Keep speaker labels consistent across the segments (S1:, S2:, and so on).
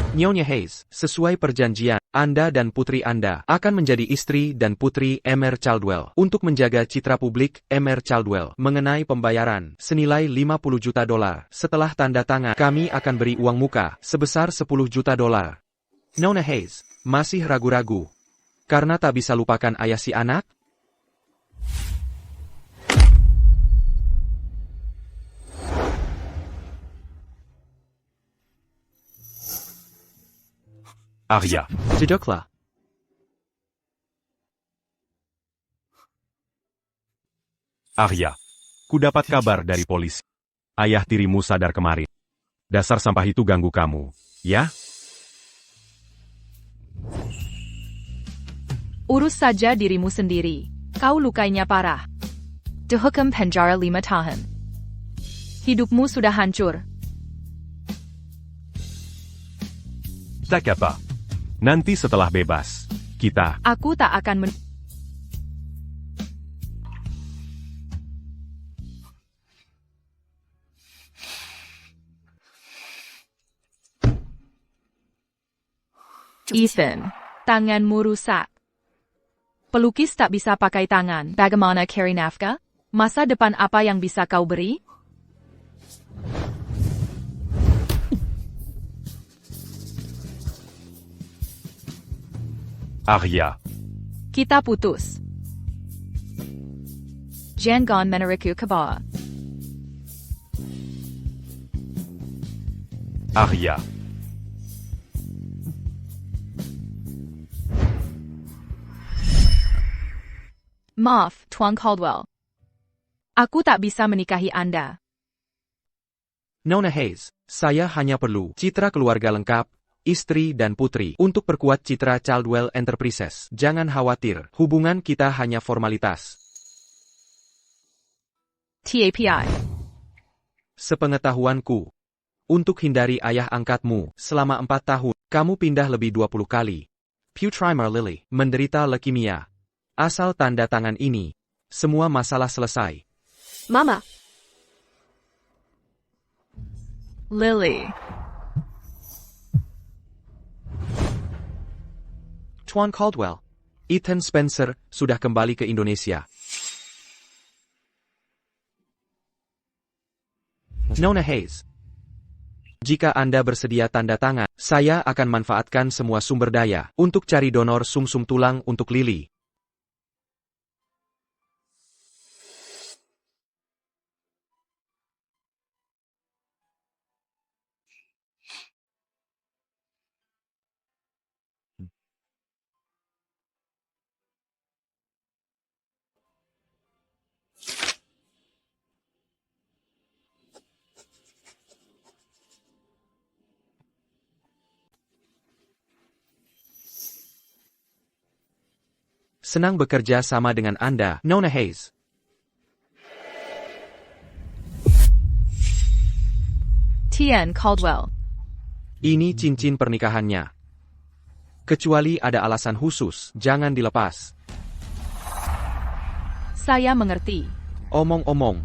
S1: Nyonya Hayes, sesuai perjanjian, Anda dan putri Anda akan menjadi istri dan putri Emir Caldwell. Untuk menjaga citra publik Emir Caldwell mengenai pembayaran senilai $50 juta. Setelah tanda tangan, kami akan beri uang muka sebesar $10 juta. Nona Hayes, masih ragu-ragu? Karena tak bisa lupakan ayah si anak?
S2: Arya.
S1: Duduklah.
S2: Arya. Ku dapat kabar dari polisi. Ayah tirimu sadar kemarin. Dasar sampah itu ganggu kamu, ya?
S3: Urus saja dirimu sendiri. Kau lukainya parah. Dihukum penjara 5 tahun. Hidupmu sudah hancur.
S2: Tak apa. Nanti setelah bebas, kita...
S3: Aku tak akan Ethan, tanganmu rusak. Pelukis tak bisa pakai tangan. Bagaimana cari nafkah? Masa depan apa yang bisa kau beri?
S2: Arya.
S3: Kita putus. Jangan meneriku ke bawah.
S2: Arya.
S3: Maaf, Tuan Caldwell. Aku tak bisa menikahi Anda.
S1: Nona Hayes, saya hanya perlu citra keluarga lengkap, istri dan putri, untuk perkuat citra Caldwell Enterprises. Jangan khawatir, hubungan kita hanya formalitas.
S3: TAPI.
S1: Sepengetahuanku, untuk hindari ayah angkatmu, selama 4 tahun, kamu pindah lebih 20 kali. Pewtrimer Lily, menderita leukemia. Asal tanda tangan ini, semua masalah selesai.
S4: Mama.
S3: Lily.
S1: Tuan Caldwell, Ethan Spencer sudah kembali ke Indonesia. Nona Hayes, jika Anda bersedia tanda tangan, saya akan manfaatkan semua sumber daya untuk cari donor sumsum tulang untuk Lily. Senang bekerja sama dengan Anda, Nona Hayes.
S3: Tian Caldwell.
S1: Ini cincin pernikahannya. Kecuali ada alasan khusus, jangan dilepas.
S3: Saya mengerti.
S1: Omong-omong.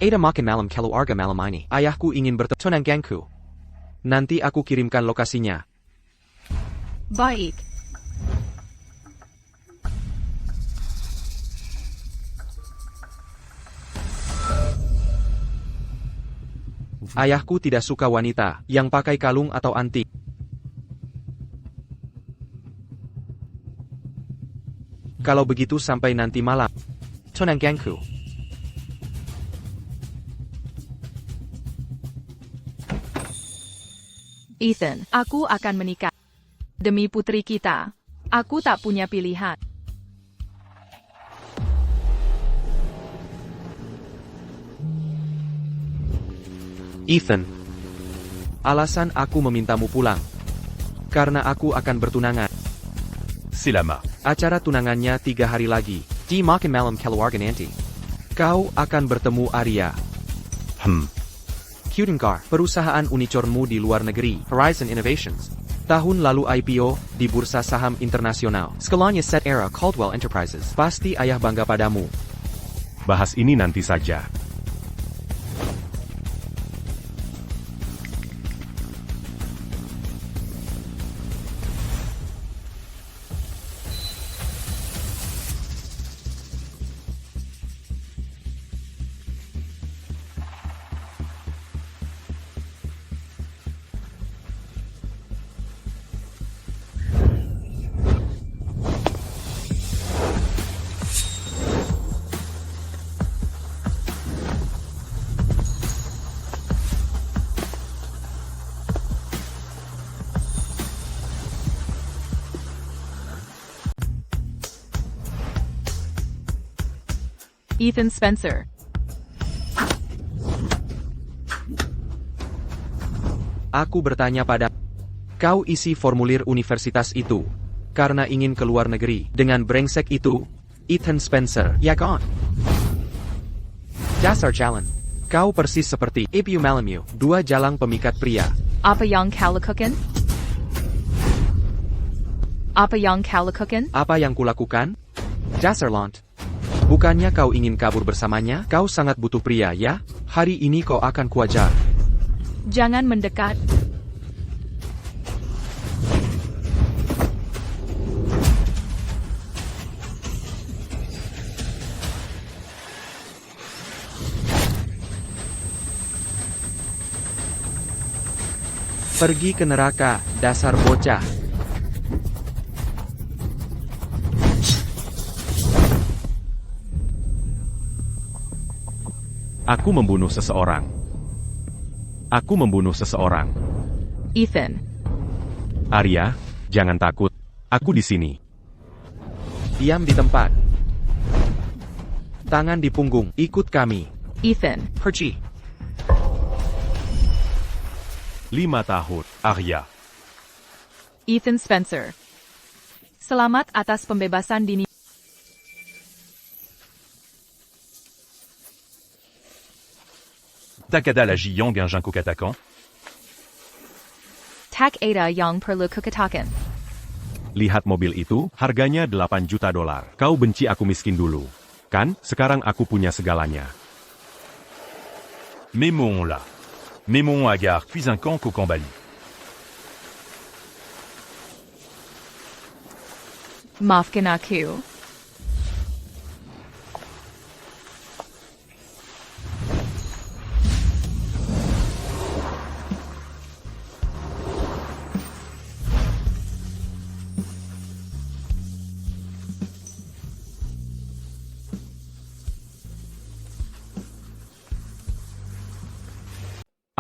S1: Ada makin malam keluarga malam ini. Ayahku ingin bertemu dengan gengku. Nanti aku kirimkan lokasinya.
S3: Baik.
S1: Ayahku tidak suka wanita yang pakai kalung atau antik. Kalau begitu sampai nanti malam. Tonang gengku.
S3: Ethan, aku akan menikah. Demi putri kita. Aku tak punya pilihan.
S1: Ethan. Alasan aku memintamu pulang. Karena aku akan bertunangan.
S2: Silama.
S1: Acara tunangannya 3 hari lagi. Di makin malam keluarga nanti. Kau akan bertemu Arya. Kudengar, perusahaan unicornmu di luar negeri, Horizon Innovations. Tahun lalu IPO di Bursa Saham Internasional. Skalanya Set Era Caldwell Enterprises. Pasti ayah bangga padamu.
S2: Bahas ini nanti saja.
S3: Ethan Spencer.
S1: Aku bertanya pada kau isi formulir universitas itu karena ingin ke luar negeri dengan brengsek itu, Ethan Spencer, ya kan? Dasar jalan. Kau persis seperti Ipu Malamu, dua jalang pemikat pria.
S3: Apa yang kau lakukan? Apa yang kau lakukan?
S1: Apa yang kulakukan? Dasar lont. Bukannya kau ingin kabur bersamanya? Kau sangat butuh pria, ya? Hari ini kau akan kuajar.
S3: Jangan mendekat.
S1: Pergi ke neraka, dasar bocah.
S2: Aku membunuh seseorang. Aku membunuh seseorang.
S3: Ethan.
S2: Arya, jangan takut. Aku di sini.
S1: Diam di tempat. Tangan di punggung, ikut kami.
S3: Ethan.
S1: Pergi.
S2: 5 tahun, Arya.
S3: Ethan Spencer. Selamat atas pembebasan dini.
S4: Takada la Yang un Jinko Katakan.
S3: Tak ada yang perlu kukatakan.
S2: Lihat mobil itu, harganya 8 juta dolar. Kau benci aku miskin dulu. Kan, sekarang aku punya segalanya.
S4: Mémon là. Mémon Agar, puis un camp Kokambali.
S3: Maafkan aku.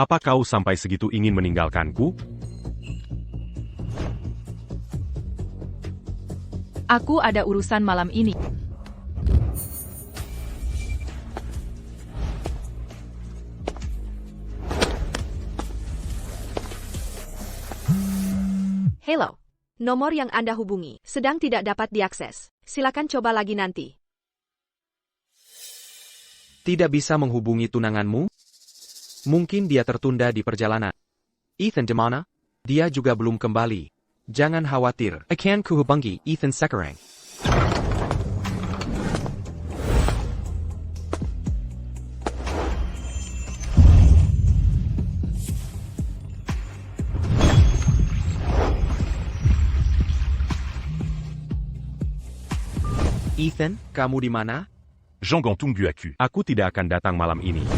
S2: Apa kau sampai segitu ingin meninggalkanku?
S3: Aku ada urusan malam ini.
S5: Hello. Nomor yang Anda hubungi sedang tidak dapat diakses. Silakan coba lagi nanti.
S1: Tidak bisa menghubungi tunanganmu? Mungkin dia tertunda di perjalanan. Ethan di mana? Dia juga belum kembali. Jangan khawatir. Akan kuhubungi Ethan sekarang. Ethan, kamu di mana?
S4: Jean Gantung Guaku.
S2: Aku tidak akan datang malam ini.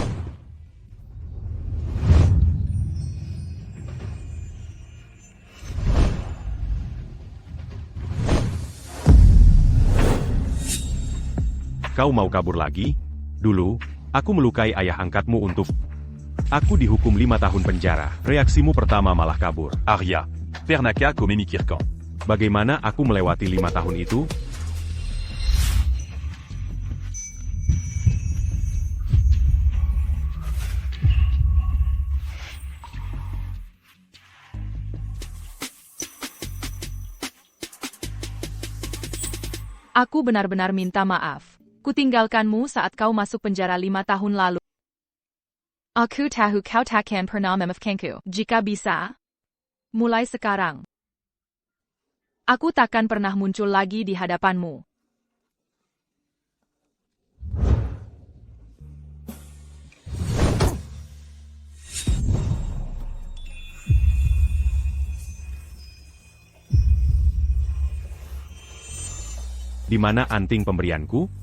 S2: Kau mau kabur lagi? Dulu, aku melukai ayah angkatmu untuk... Aku dihukum 5 tahun penjara. Reaksimu pertama malah kabur.
S4: Arya. Pernaka Komemi Kirkan.
S2: Bagaimana aku melewati 5 tahun itu?
S3: Aku benar-benar minta maaf. Kutinggalkanmu saat kau masuk penjara 5 tahun lalu. Aku tahu kau takkan pernah memaafkanku. Jika bisa, mulai sekarang, aku takkan pernah muncul lagi di hadapanmu.
S2: Di mana anting pemberianku?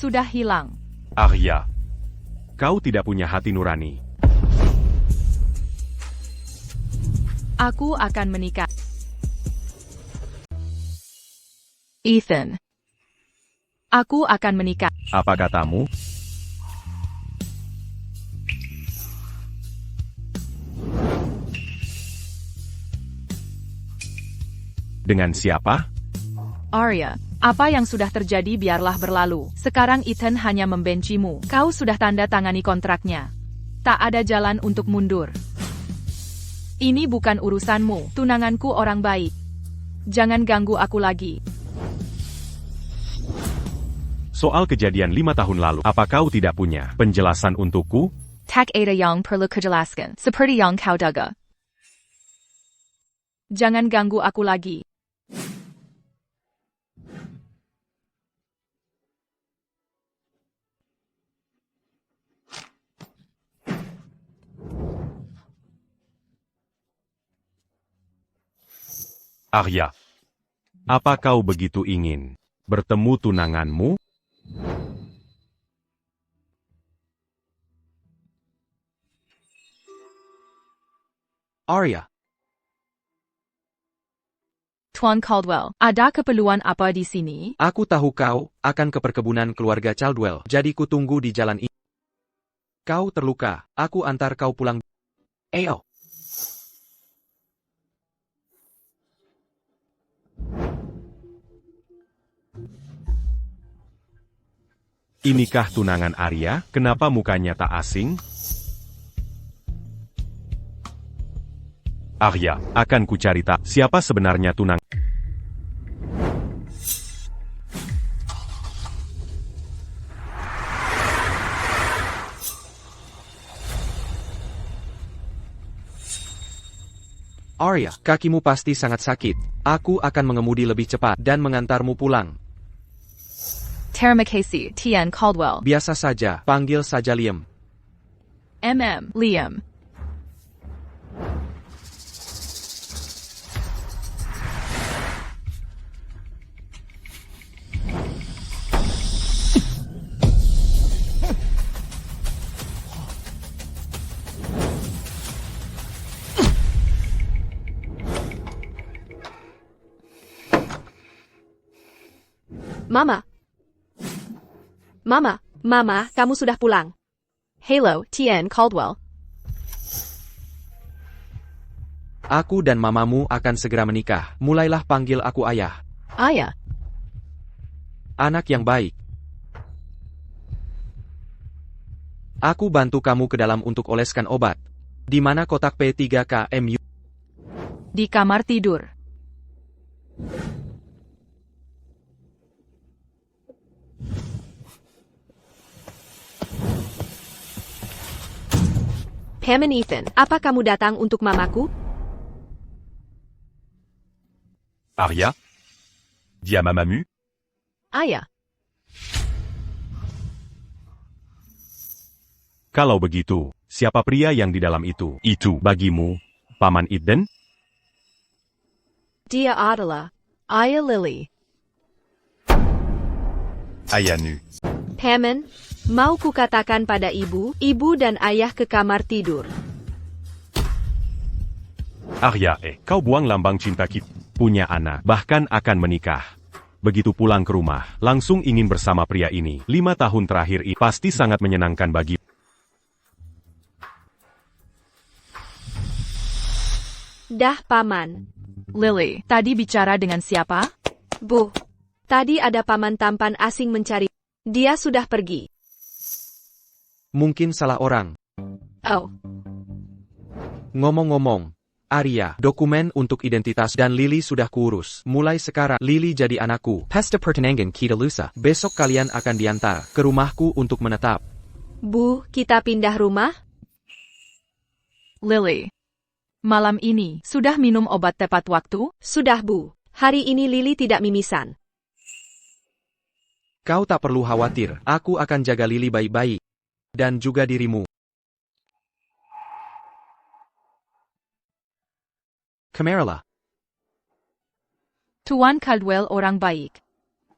S3: Sudah hilang.
S4: Arya.
S2: Kau tidak punya hati nurani.
S3: Aku akan menikah. Ethan. Aku akan menikah.
S2: Apa katamu? Dengan siapa?
S3: Arya, Apa yang sudah terjadi biarlah berlalu. Sekarang Ethan hanya membencimu. Kau sudah tanda tangani kontraknya. Tak ada jalan untuk mundur. Ini bukan urusanmu, tunanganku orang baik. Jangan ganggu aku lagi.
S2: Soal kejadian 5 tahun lalu, apa kau tidak punya penjelasan untukku?
S3: Tak ada yang perlu kejelaskan, seperti yang kau duga. Jangan ganggu aku lagi.
S2: Arya, apa kau begitu ingin bertemu tunanganmu?
S1: Arya,
S3: Tuan Caldwell, ada keperluan apa di sini?
S1: aku tahu kau akan ke perkebunan keluarga Caldwell, jadi ku tunggu di jalan ini. Kau terluka, aku antar kau pulang. Ayo.
S2: Inikah tunangan Arya? Kenapa mukanya tak asing? Arya, akan kucari tak siapa sebenarnya tunang.
S1: Arya, kakimu pasti sangat sakit. Aku akan mengemudi lebih cepat dan mengantarmu pulang.
S3: Terima kasih, Tian Caldwell.
S1: Biasa saja, panggil saja Liam.
S3: Liam.
S5: Mama, kamu sudah pulang. Hello, Tian Caldwell.
S1: Aku dan mamamu akan segera menikah. Mulailah panggil aku ayah.
S3: Ayah.
S1: Anak yang baik. Aku bantu kamu ke dalam untuk oleskan obat. Di mana kotak P3KMU?
S3: Di kamar tidur.
S5: Pam and Ethan, apa kamu datang untuk mamaku?
S4: Arya? Dis à ma mamu?
S3: Ayah.
S2: Kalau begitu, siapa pria yang di dalam itu? Itu bagimu, Paman Eden?
S5: Dia adalah Ayah Lily.
S4: Ayanu.
S5: Paman, mau kukatakan pada ibu dan ayah ke kamar tidur.
S2: Arya, kau buang lambang cinta kita. Punya anak, bahkan akan menikah. Begitu pulang ke rumah, langsung ingin bersama pria ini. 5 tahun terakhir ini pasti sangat menyenangkan bagi.
S5: Dah, Paman.
S3: Lily, tadi bicara dengan siapa?
S5: Bu, tadi ada paman tampan asing mencari. Dia sudah pergi.
S1: Mungkin salah orang.
S5: Oh,
S1: Ngomong-ngomong, Arya, dokumen untuk identitas dan Lily sudah kurus. Mulai sekarang, Lily jadi anakku. Pesta pertenangan kita lusa. Besok kalian akan diantar ke rumahku untuk menetap.
S5: Bu, kita pindah rumah?
S3: Lily. Malam ini, sudah minum obat tepat waktu?
S5: Sudah, Bu. Hari ini Lily tidak mimisan.
S1: Kau tak perlu khawatir, aku akan jaga Lily baik-baik. Dan juga dirimu. Kameralah.
S3: Tuan Caldwell orang baik.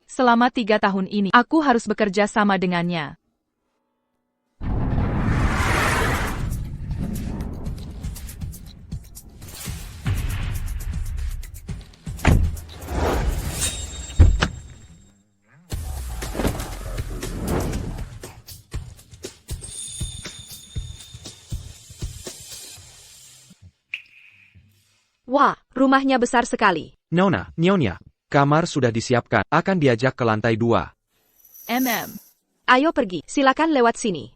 S3: Selama 3 tahun ini, aku harus bekerja sama dengannya.
S5: Wah, rumahnya besar sekali.
S1: Nyonya, Kamar sudah disiapkan, akan diajak ke lantai 2.
S5: Ayo pergi, silakan lewat sini.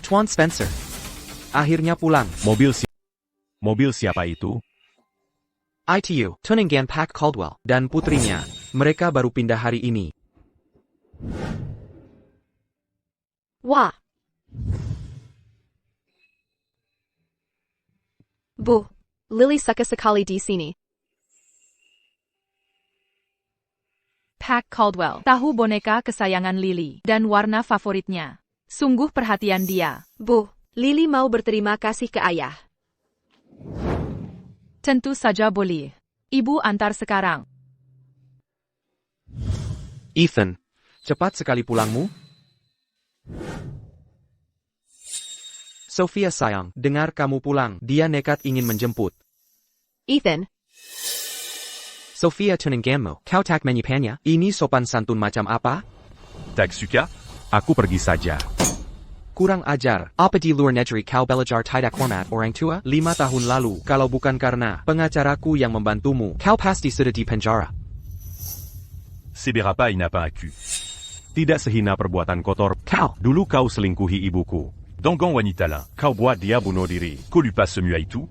S1: Tuan Spencer. Akhirnya pulang.
S2: Mobil siapa itu?
S1: ITU, Tunningan Pak Caldwell, dan putrinya. Mereka baru pindah hari ini.
S5: Wah. Bu, Lily suka sekali di sini.
S3: Pak Caldwell, tahu boneka kesayangan Lily, dan warna favoritnya. Sungguh perhatian dia.
S5: Bu, Lily mau berterima kasih ke ayah.
S3: Tentu saja boleh. Ibu antar sekarang.
S1: Ethan, cepat sekali pulangmu. Sophia sayang, dengar kamu pulang. Dia nekat ingin menjemput.
S5: Ethan,
S1: Sophia Tunninganmu, kau tak menyimpannya? Ini sopan santun macam apa?
S4: Taksuka?
S2: Aku pergi saja.
S1: Kurang ajar. Apa di luar negeri kau belajar tidak hormat orang tua? 5 tahun lalu, kalau bukan karena pengacaraku yang membantumu, kau pasti sudah di penjara.
S4: Sebera pas il n'a pas un cul.
S2: Tidak sehina perbuatan kotor.
S1: Kau.
S2: Dulu kau selingkuhi ibuku.
S4: Dangan Wanitalin.
S2: Kau buat dia bunuh diri.
S4: Qu'on lui passe ce muet tout?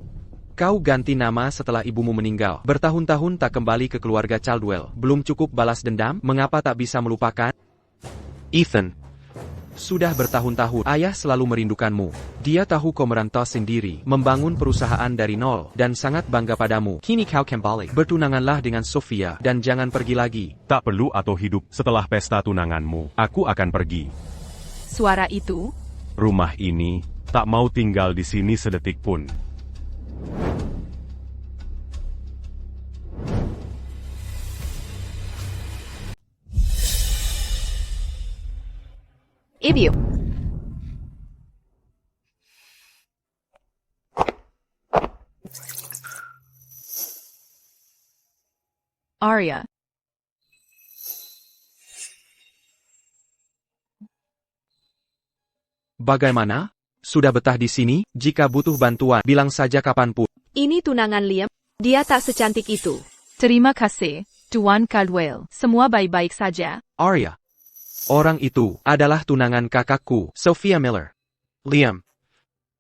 S1: Kau ganti nama setelah ibumu meninggal. Bertahun-tahun tak kembali ke keluarga Caldwell. Belum cukup balas dendam? Mengapa tak bisa melupakan? Ethan. Sudah bertahun-tahun, ayah selalu merindukanmu. Dia tahu kau merantau sendiri, membangun perusahaan dari nol, dan sangat bangga padamu. Kini kau kembali. Bertunanganlah dengan Sophia, dan jangan pergi lagi.
S2: Tak perlu atau hidup. Setelah pesta tunanganmu, aku akan pergi.
S3: Suara itu?
S2: Rumah ini, tak mau tinggal di sini sedetik pun.
S5: Ibu.
S3: Arya.
S1: Bagaimana? Sudah betah di sini? Jika butuh bantuan, bilang saja kapanpun.
S5: Ini tunangan Liam. Dia tak secantik itu.
S3: Terima kasih, Tuan Caldwell. Semua baik-baik saja.
S1: Arya. Orang itu adalah tunangan kakakku, Sophia Miller. Liam.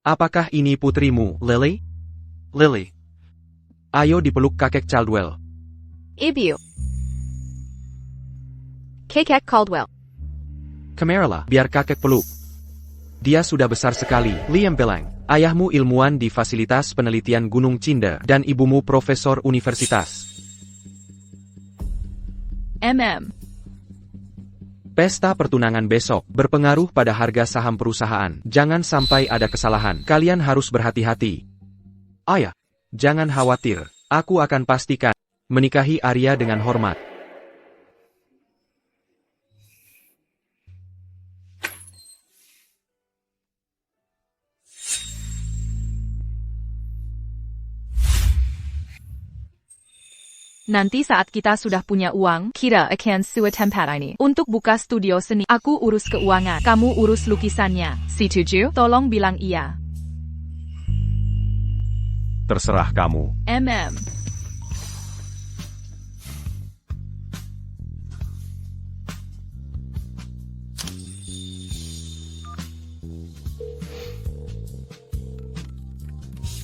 S1: Apakah ini putrimu, Lily? Lily. Ayo dipeluk kakek Caldwell.
S5: Ibu. Kakek Caldwell.
S1: Kemarilah, biar kakek peluk. Dia sudah besar sekali, Liam bilang. Ayahmu ilmuwan di Fasilitas Penelitian Gunung Cinder, dan ibumu profesor universitas. Pesta pertunangan besok berpengaruh pada harga saham perusahaan. Jangan sampai ada kesalahan. Kalian harus berhati-hati. Ayah, jangan khawatir. Aku akan pastikan menikahi Arya dengan hormat.
S3: Nanti saat kita sudah punya uang, kita akan sewa tempat ini. Untuk buka studio seni, aku urus keuangan, kamu urus lukisannya. Setuju? Tolong bilang iya.
S2: Terserah kamu.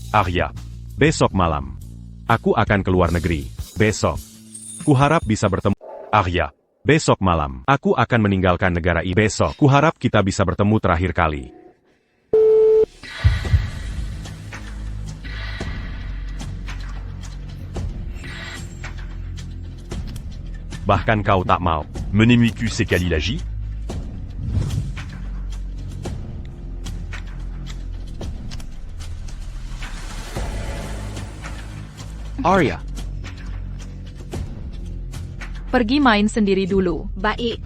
S2: Arya. Besok malam. Aku akan keluar negeri. Besok. Kuharap bisa bertemu. Arya. Besok malam. Aku akan meninggalkan negara ini. Besok. Kuharap kita bisa bertemu terakhir kali. Bahkan kau tak mau.
S4: Menez-moi c'est quelle il agit?
S1: Arya.
S3: Pergi main sendiri dulu.
S5: Baik.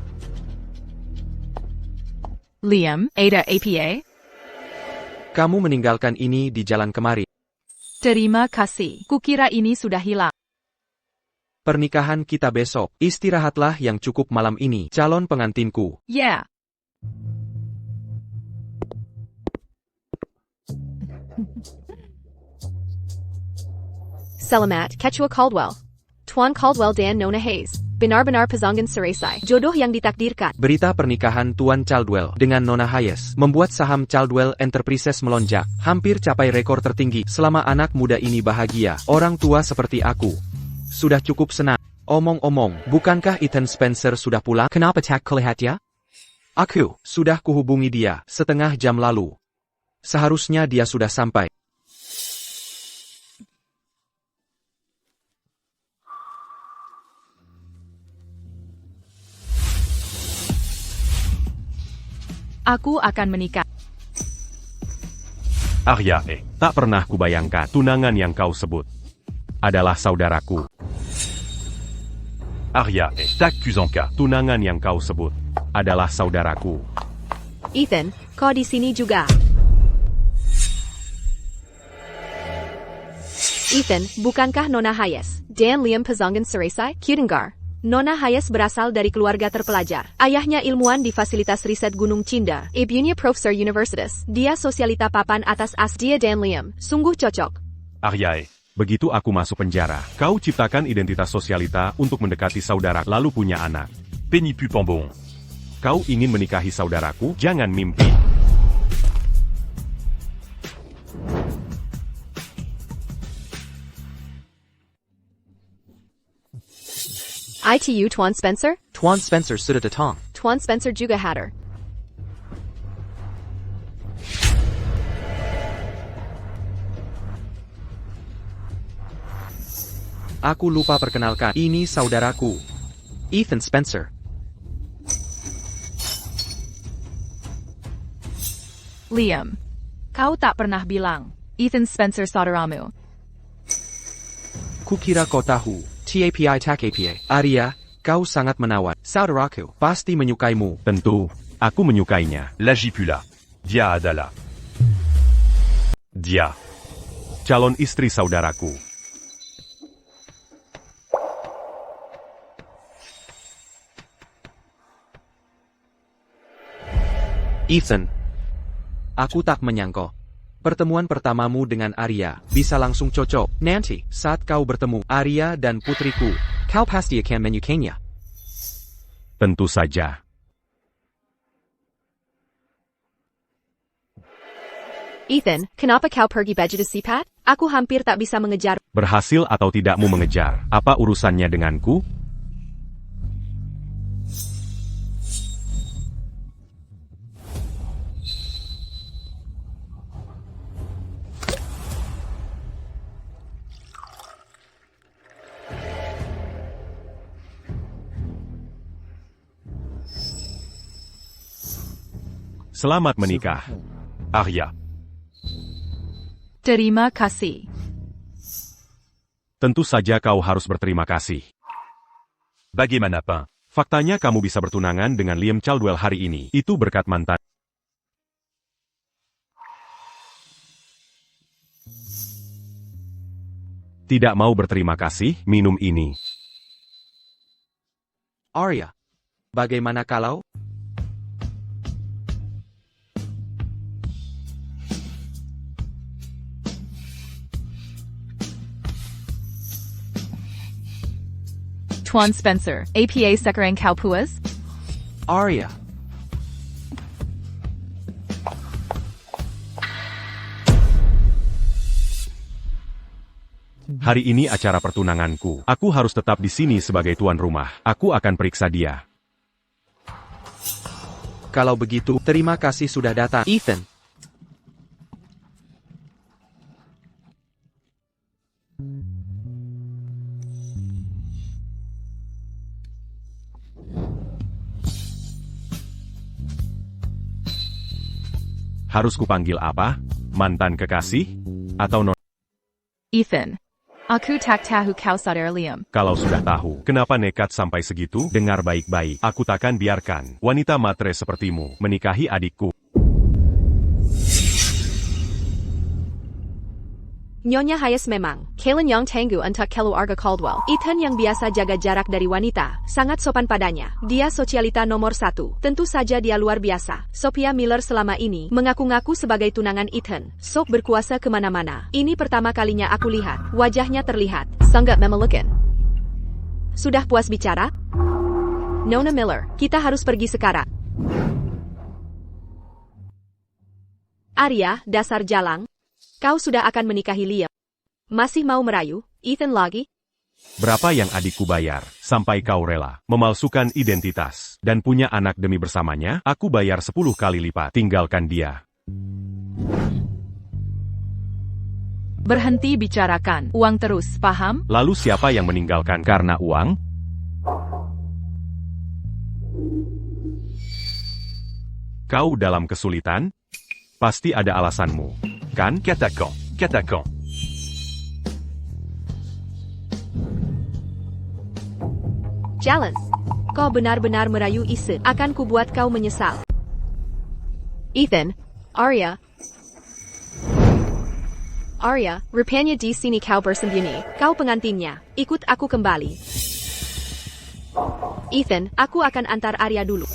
S3: Liam, Ada APA?
S1: Kamu meninggalkan ini di jalan kemari.
S3: Terima kasih. Kukira ini sudah hilang.
S1: Pernikahan kita besok. Istirahatlah yang cukup malam ini, calon pengantinku.
S3: Yeah.
S5: Selamat, Ketua Caldwell. Tuan Caldwell dan Nona Hayes. Benar-benar pasangan seresai. Jodoh yang ditakdirkan.
S1: Berita pernikahan Tuan Caldwell dengan Nona Hayes membuat saham Caldwell Enterprises melonjak, hampir capai rekor tertinggi. Selama anak muda ini bahagia, orang tua seperti aku sudah cukup senang. Omong-omong, bukankah Ethan Spencer sudah pulang? Kenapa tak kelihat ya? Aku sudah kuhubungi dia setengah jam lalu. Seharusnya dia sudah sampai.
S3: Aku akan menikah.
S2: Arya, tak pernah kubayangkan tunangan yang kau sebut adalah saudaraku.
S4: Arya, tak Kuzanka.
S2: Tunangan yang kau sebut adalah saudaraku.
S5: Ethan, kau di sini juga. Ethan, bukankah Nona Hayes dan Liam pasangan seresai? Kudengar. Nona Hayes berasal dari keluarga terpelajar. Ayahnya ilmuwan di Fasilitas Riset Gunung Cinda, ibunya Profesor Universitas. Dia sosialita papan atas dia dan Liam. Sungguh cocok.
S2: Arya, begitu aku masuk penjara, kau ciptakan identitas sosialita untuk mendekati saudara lalu punya anak.
S4: Pénipu Pambon.
S2: Kau ingin menikahi saudaraku? Jangan mimpi.
S5: ITU Tuan Spencer?
S1: Tuan Spencer sudah datang.
S5: Tuan Spencer juga hadir.
S1: Aku lupa perkenalkan, ini saudaraku, Ethan Spencer.
S3: Liam, kau tak pernah bilang Ethan Spencer saudaramu.
S1: Kukira kau tahu, TAPI tak APA. Arya, kau sangat menawan. Saudaraku pasti menyukaimu.
S2: Tentu, aku menyukainya.
S4: Lagipula. Dia adalah. Dia.
S2: Calon istri saudaraku.
S1: Ethan, aku tak menyangka pertemuan pertamamu dengan Arya bisa langsung cocok. Nanti, saat kau bertemu Arya dan putriku, kau pasti akan menyukainya.
S2: Tentu saja.
S5: Ethan, kenapa kau pergi baju di Sipat? Aku hampir tak bisa mengejar.
S2: Berhasil atau tidakmu mengejar, apa urusannya denganku? Selamat menikah,
S4: Arya.
S3: Terima kasih.
S2: Tentu saja kau harus berterima kasih.
S4: Bagaimanapun.
S2: Faktanya kamu bisa bertunangan dengan Liam Caldwell hari ini. Itu berkat mantan. Tidak mau berterima kasih, minum ini.
S1: Arya, bagaimana kalau?
S3: Tuan Spencer, APA sekarang kau puas?
S1: Arya,
S2: Hari ini acara pertunanganku. Aku harus tetap di sini sebagai tuan rumah. Aku akan periksa dia.
S1: kalau begitu, terima kasih sudah datang, Ethan.
S2: Harus kupanggil apa? Mantan kekasih? Atau non?
S3: Ethan, aku tak tahu kau saudara Liam.
S2: Kalau sudah tahu, kenapa nekat sampai segitu? Dengar baik-baik, aku takkan biarkan wanita matre sepertimu menikahi adikku.
S5: Nyonya Hayes memang. Kalen yang tangguh untuk keluarga Caldwell. Ethan yang biasa jaga jarak dari wanita, sangat sopan padanya. Dia sosialita nomor 1. Tentu saja dia luar biasa. Sophia Miller selama ini mengaku-ngaku sebagai tunangan Ethan. Sok berkuasa kemana-mana. Ini pertama kalinya aku lihat. Wajahnya terlihat sangat memalukan. Sudah puas bicara? Nona Miller, kita harus pergi sekarang. Arya, dasar jalang. Kau sudah akan menikahi Liam. Masih mau merayu, Ethan lagi?
S2: Berapa yang adikku bayar, sampai kau rela memalsukan identitas, dan punya anak demi bersamanya? Aku bayar 10 kali lipat, tinggalkan dia.
S3: Berhenti bicarakan, uang terus, paham?
S2: Lalu siapa yang meninggalkan karena uang? Kau dalam kesulitan? Pasti ada alasanmu, kan?
S4: Catacan.
S5: Jealous. Kau benar-benar merayu Ethan. Akan kubuat kau menyesal. Ethan, Arya. Arya, rupanya di sini kau bersembunyi. Kau pengantinnya. Ikut aku kembali. Ethan, aku akan antar Arya dulu.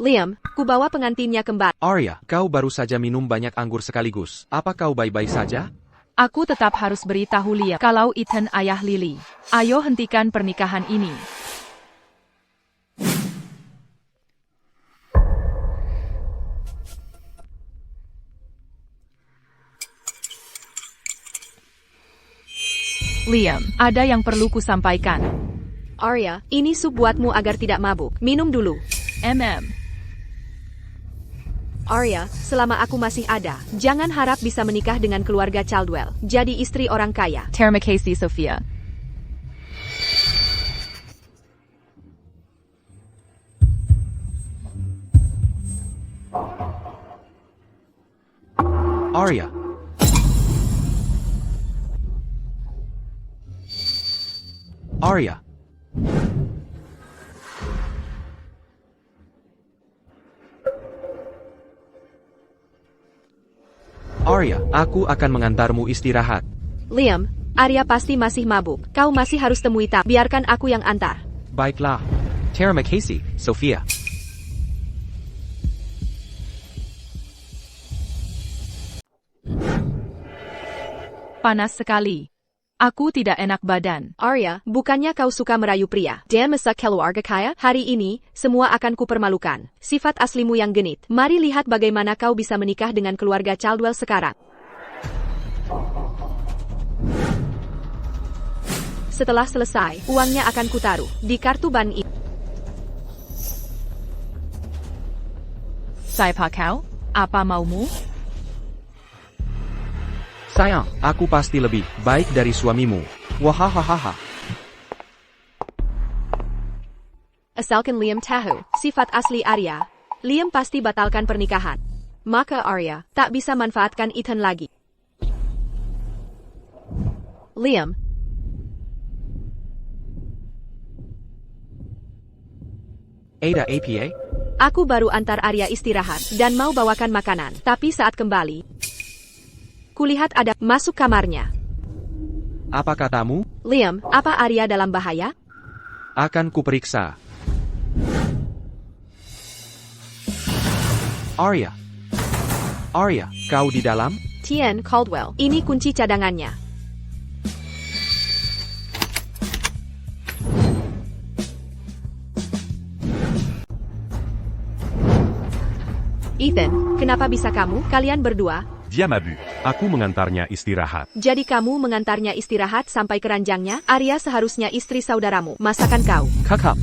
S5: Liam, kubawa pengantinnya kembali.
S1: Arya, kau baru saja minum banyak anggur sekaligus. Apa kau baik-baik saja?
S3: Aku tetap harus beritahu Liam kalau Ethan ayah Lily. Ayo hentikan pernikahan ini. Liam, ada yang perlu kusampaikan.
S5: Arya, ini sup buatmu agar tidak mabuk. Minum dulu. Arya, selama aku masih ada, jangan harap bisa menikah dengan keluarga Caldwell. Jadi istri orang kaya.
S3: Terima kasih, Sophia.
S1: Arya. Arya. Arya, aku akan mengantarmu istirahat.
S5: Liam, Arya pasti masih mabuk. Kau masih harus temui tak. Biarkan aku yang antar.
S1: Baiklah. Terima kasih, Sophia.
S3: Panas sekali. Aku tidak enak badan.
S5: Arya, bukannya kau suka merayu pria dan masak keluarga kaya? Hari ini, semua akan kupermalukan. Sifat aslimu yang genit. Mari lihat bagaimana kau bisa menikah dengan keluarga Caldwell sekarang. Setelah selesai, uangnya akan kutaruh di kartu bank ini.
S3: Siapa kau? Apa maumu?
S1: Sayang, aku pasti lebih baik dari suamimu. Wahahaha.
S5: Asalkan Liam tahu sifat asli Arya, Liam pasti batalkan pernikahan. Maka Arya tak bisa manfaatkan Ethan lagi. Liam.
S1: Ada APA?
S5: Aku baru antar Arya istirahat dan mau bawakan makanan. Tapi saat kembali, kulihat ada masuk kamarnya.
S1: Apa katamu?
S5: Liam, apa Arya dalam bahaya?
S1: Akan kuperiksa. Arya. Arya, kau di dalam?
S5: Tien Caldwell, ini kunci cadangannya. Ethan, kenapa bisa kamu? Kalian berdua?
S4: Dia m'a bu.
S2: Aku mengantarnya istirahat.
S5: Jadi kamu mengantarnya istirahat sampai ke ranjangnya? Arya seharusnya istri saudaramu. Masakan kau.
S1: Kakak.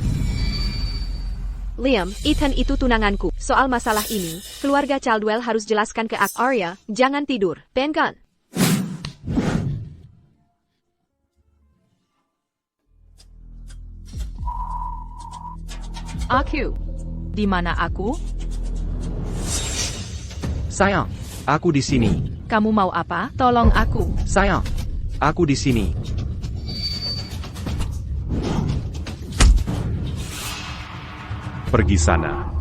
S5: Liam, Ethan itu tunanganku. Soal masalah ini, keluarga Caldwell harus jelaskan ke aku. Arya, jangan tidur. Penkan.
S3: Aku. Di mana aku?
S1: Sayang, aku di sini.
S3: Kamu mau apa? Tolong aku.
S1: Sayang, aku di sini.
S2: Pergi sana.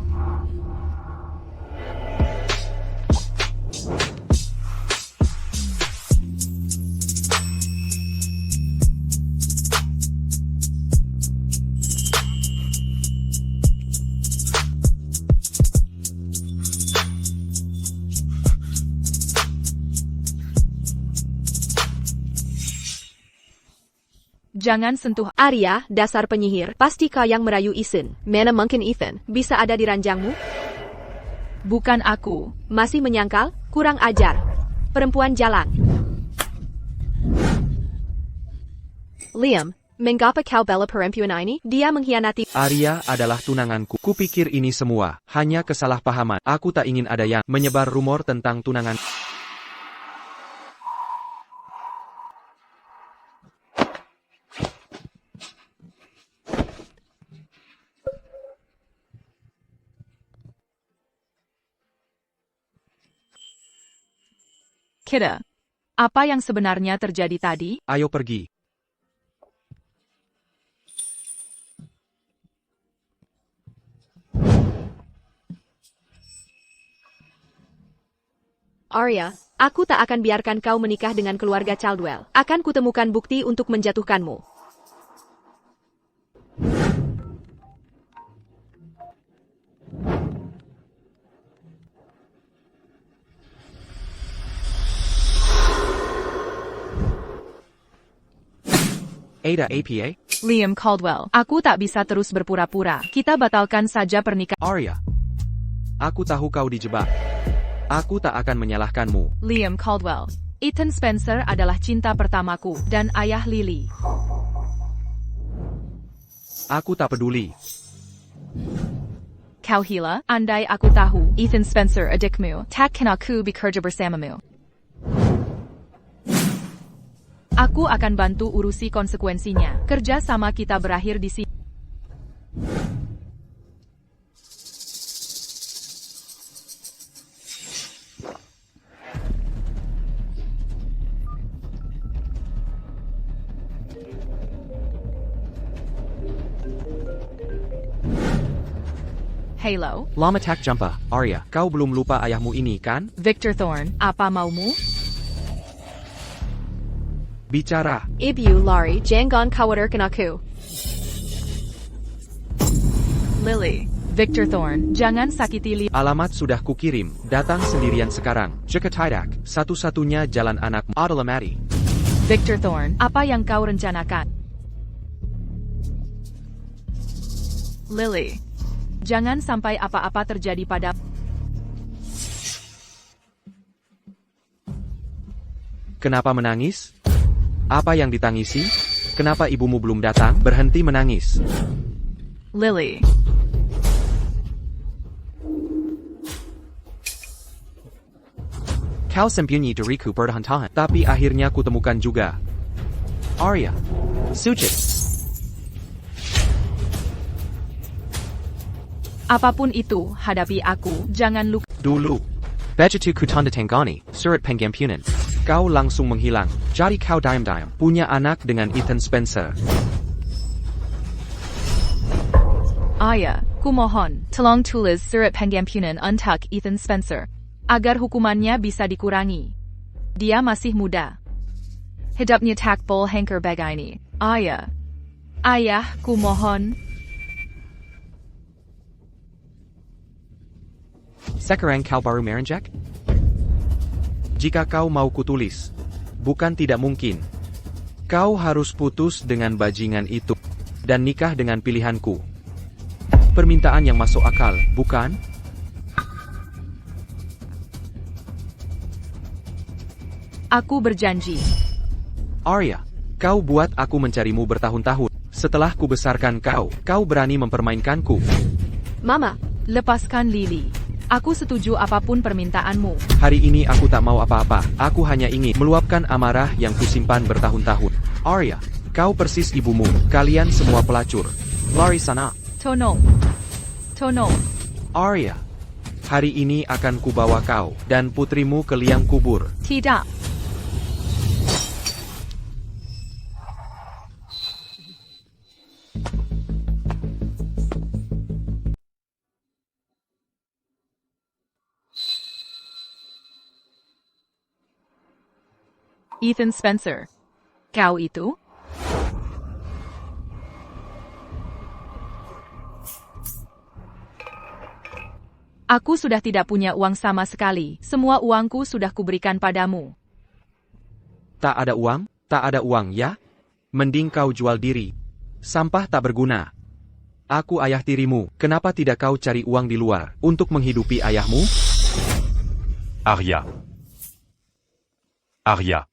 S3: Jangan sentuh.
S5: Arya, dasar penyihir, pasti kau yang merayu Ethan. Mana mungkin Ethan bisa ada di ranjangmu?
S3: Bukan aku.
S5: Masih menyangkal? Kurang ajar. Perempuan jalan. Liam, mengapa kau bela perempuan ini? Dia mengkhianati.
S1: Arya adalah tunanganku. Kupikir ini semua hanya kesalahpahaman. Aku tak ingin ada yang menyebar rumor tentang tunangan.
S3: Kira, apa yang sebenarnya terjadi tadi?
S1: Ayo pergi.
S5: Arya, aku tak akan biarkan kau menikah dengan keluarga Caldwell. Akan kutemukan bukti untuk menjatuhkanmu.
S1: Ada APA?
S3: Liam Caldwell, aku tak bisa terus berpura-pura. Kita batalkan saja pernikahan.
S1: Arya. Aku tahu kau dijebak. Aku tak akan menyalahkanmu.
S3: Liam Caldwell, Ethan Spencer adalah cinta pertamaku dan ayah Lily.
S1: Aku tak peduli.
S3: Kau gila, andai aku tahu, Ethan Spencer adikmu, takkan aku bekerja bersamamu. Aku akan bantu urusi konsekuensinya. Kerja sama kita berakhir di sini. Halo,
S1: Lama tak jumpa, Arya. Kau belum lupa ayahmu ini, kan?
S3: Victor Thorne, apa maumu?
S1: Bicara.
S5: Ibu lari, jangan khawatirkan aku.
S3: Lily, Victor Thorne, jangan sakiti Lily.
S1: Alamat sudah kukirim. Datang sendirian sekarang. Jika tidak, satu-satunya jalan anakmu adalah mati.
S3: Victor Thorne, apa yang kau rencanakan? Lily, jangan sampai apa-apa terjadi pada.
S1: Kenapa menangis? Apa yang ditangisi? Kenapa ibumu belum datang? Berhenti menangis.
S3: Lily.
S1: Kau sembunyi diriku bertahan-tahan, tapi akhirnya kutemukan juga. Arya. Sujit.
S3: Apapun itu, hadapi aku, jangan luka.
S1: Dulu. Begitu ku tanda tangani, surat pengampunan. Kau langsung menghilang. Jadi kau diam-diam punya anak dengan Ethan Spencer.
S3: Ayah, kumohon, tolong tulis surat pengampunan untuk Ethan Spencer, agar hukumannya bisa dikurangi. Dia masih muda. Hidupnya tak boleh hancur begini. Ayah. Ayah, kumohon.
S1: Sekarang kau baru merenjak? Jika kau mau kutulis, bukan tidak mungkin. Kau harus putus dengan bajingan itu, dan nikah dengan pilihanku. Permintaan yang masuk akal, bukan?
S3: Aku berjanji.
S1: Arya, kau buat aku mencarimu bertahun-tahun. Setelah kubesarkan kau, kau berani mempermainkanku.
S5: Mama,
S3: Lepaskan Lily. Aku setuju apapun permintaanmu.
S1: Hari ini aku tak mau apa-apa. Aku hanya ingin meluapkan amarah yang kusimpan bertahun-tahun. Arya, kau persis ibumu. Kalian semua pelacur. Lari sana.
S3: Tolong. Tolong.
S1: Arya, hari ini akan kubawa kau dan putrimu ke liang kubur.
S3: Tidak. Ethan Spencer. Kau itu? Aku sudah tidak punya uang sama sekali. Semua uangku sudah kuberikan padamu.
S1: Tak ada uang? Tak ada uang, ya? Mending kau jual diri. Sampah tak berguna. Aku ayah tirimu, kenapa tidak kau cari uang di luar untuk menghidupi ayahmu?
S4: Arya. Arya.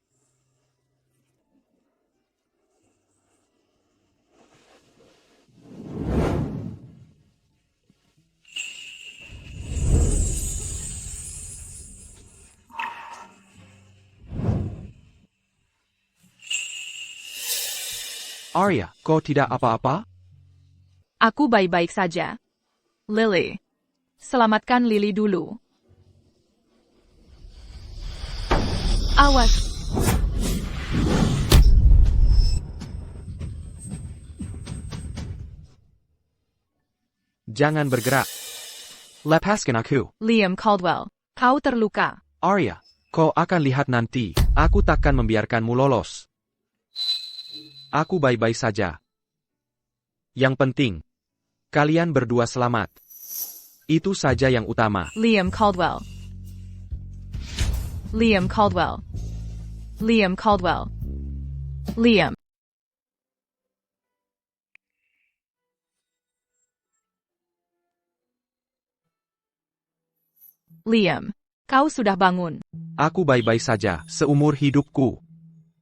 S1: Arya, kau tidak apa-apa?
S3: Aku baik-baik saja. Lily. Selamatkan Lily dulu. Awas.
S1: Jangan bergerak. Lepaskan aku.
S3: Liam Caldwell. Kau terluka.
S1: Arya, kau akan lihat nanti. Aku takkan membiarkanmu lolos. Aku baik-baik saja. Yang penting, kalian berdua selamat. Itu saja yang utama.
S3: Liam Caldwell. Liam Caldwell. Liam Caldwell. Liam. Liam, kau sudah bangun.
S1: Aku baik-baik saja seumur hidupku.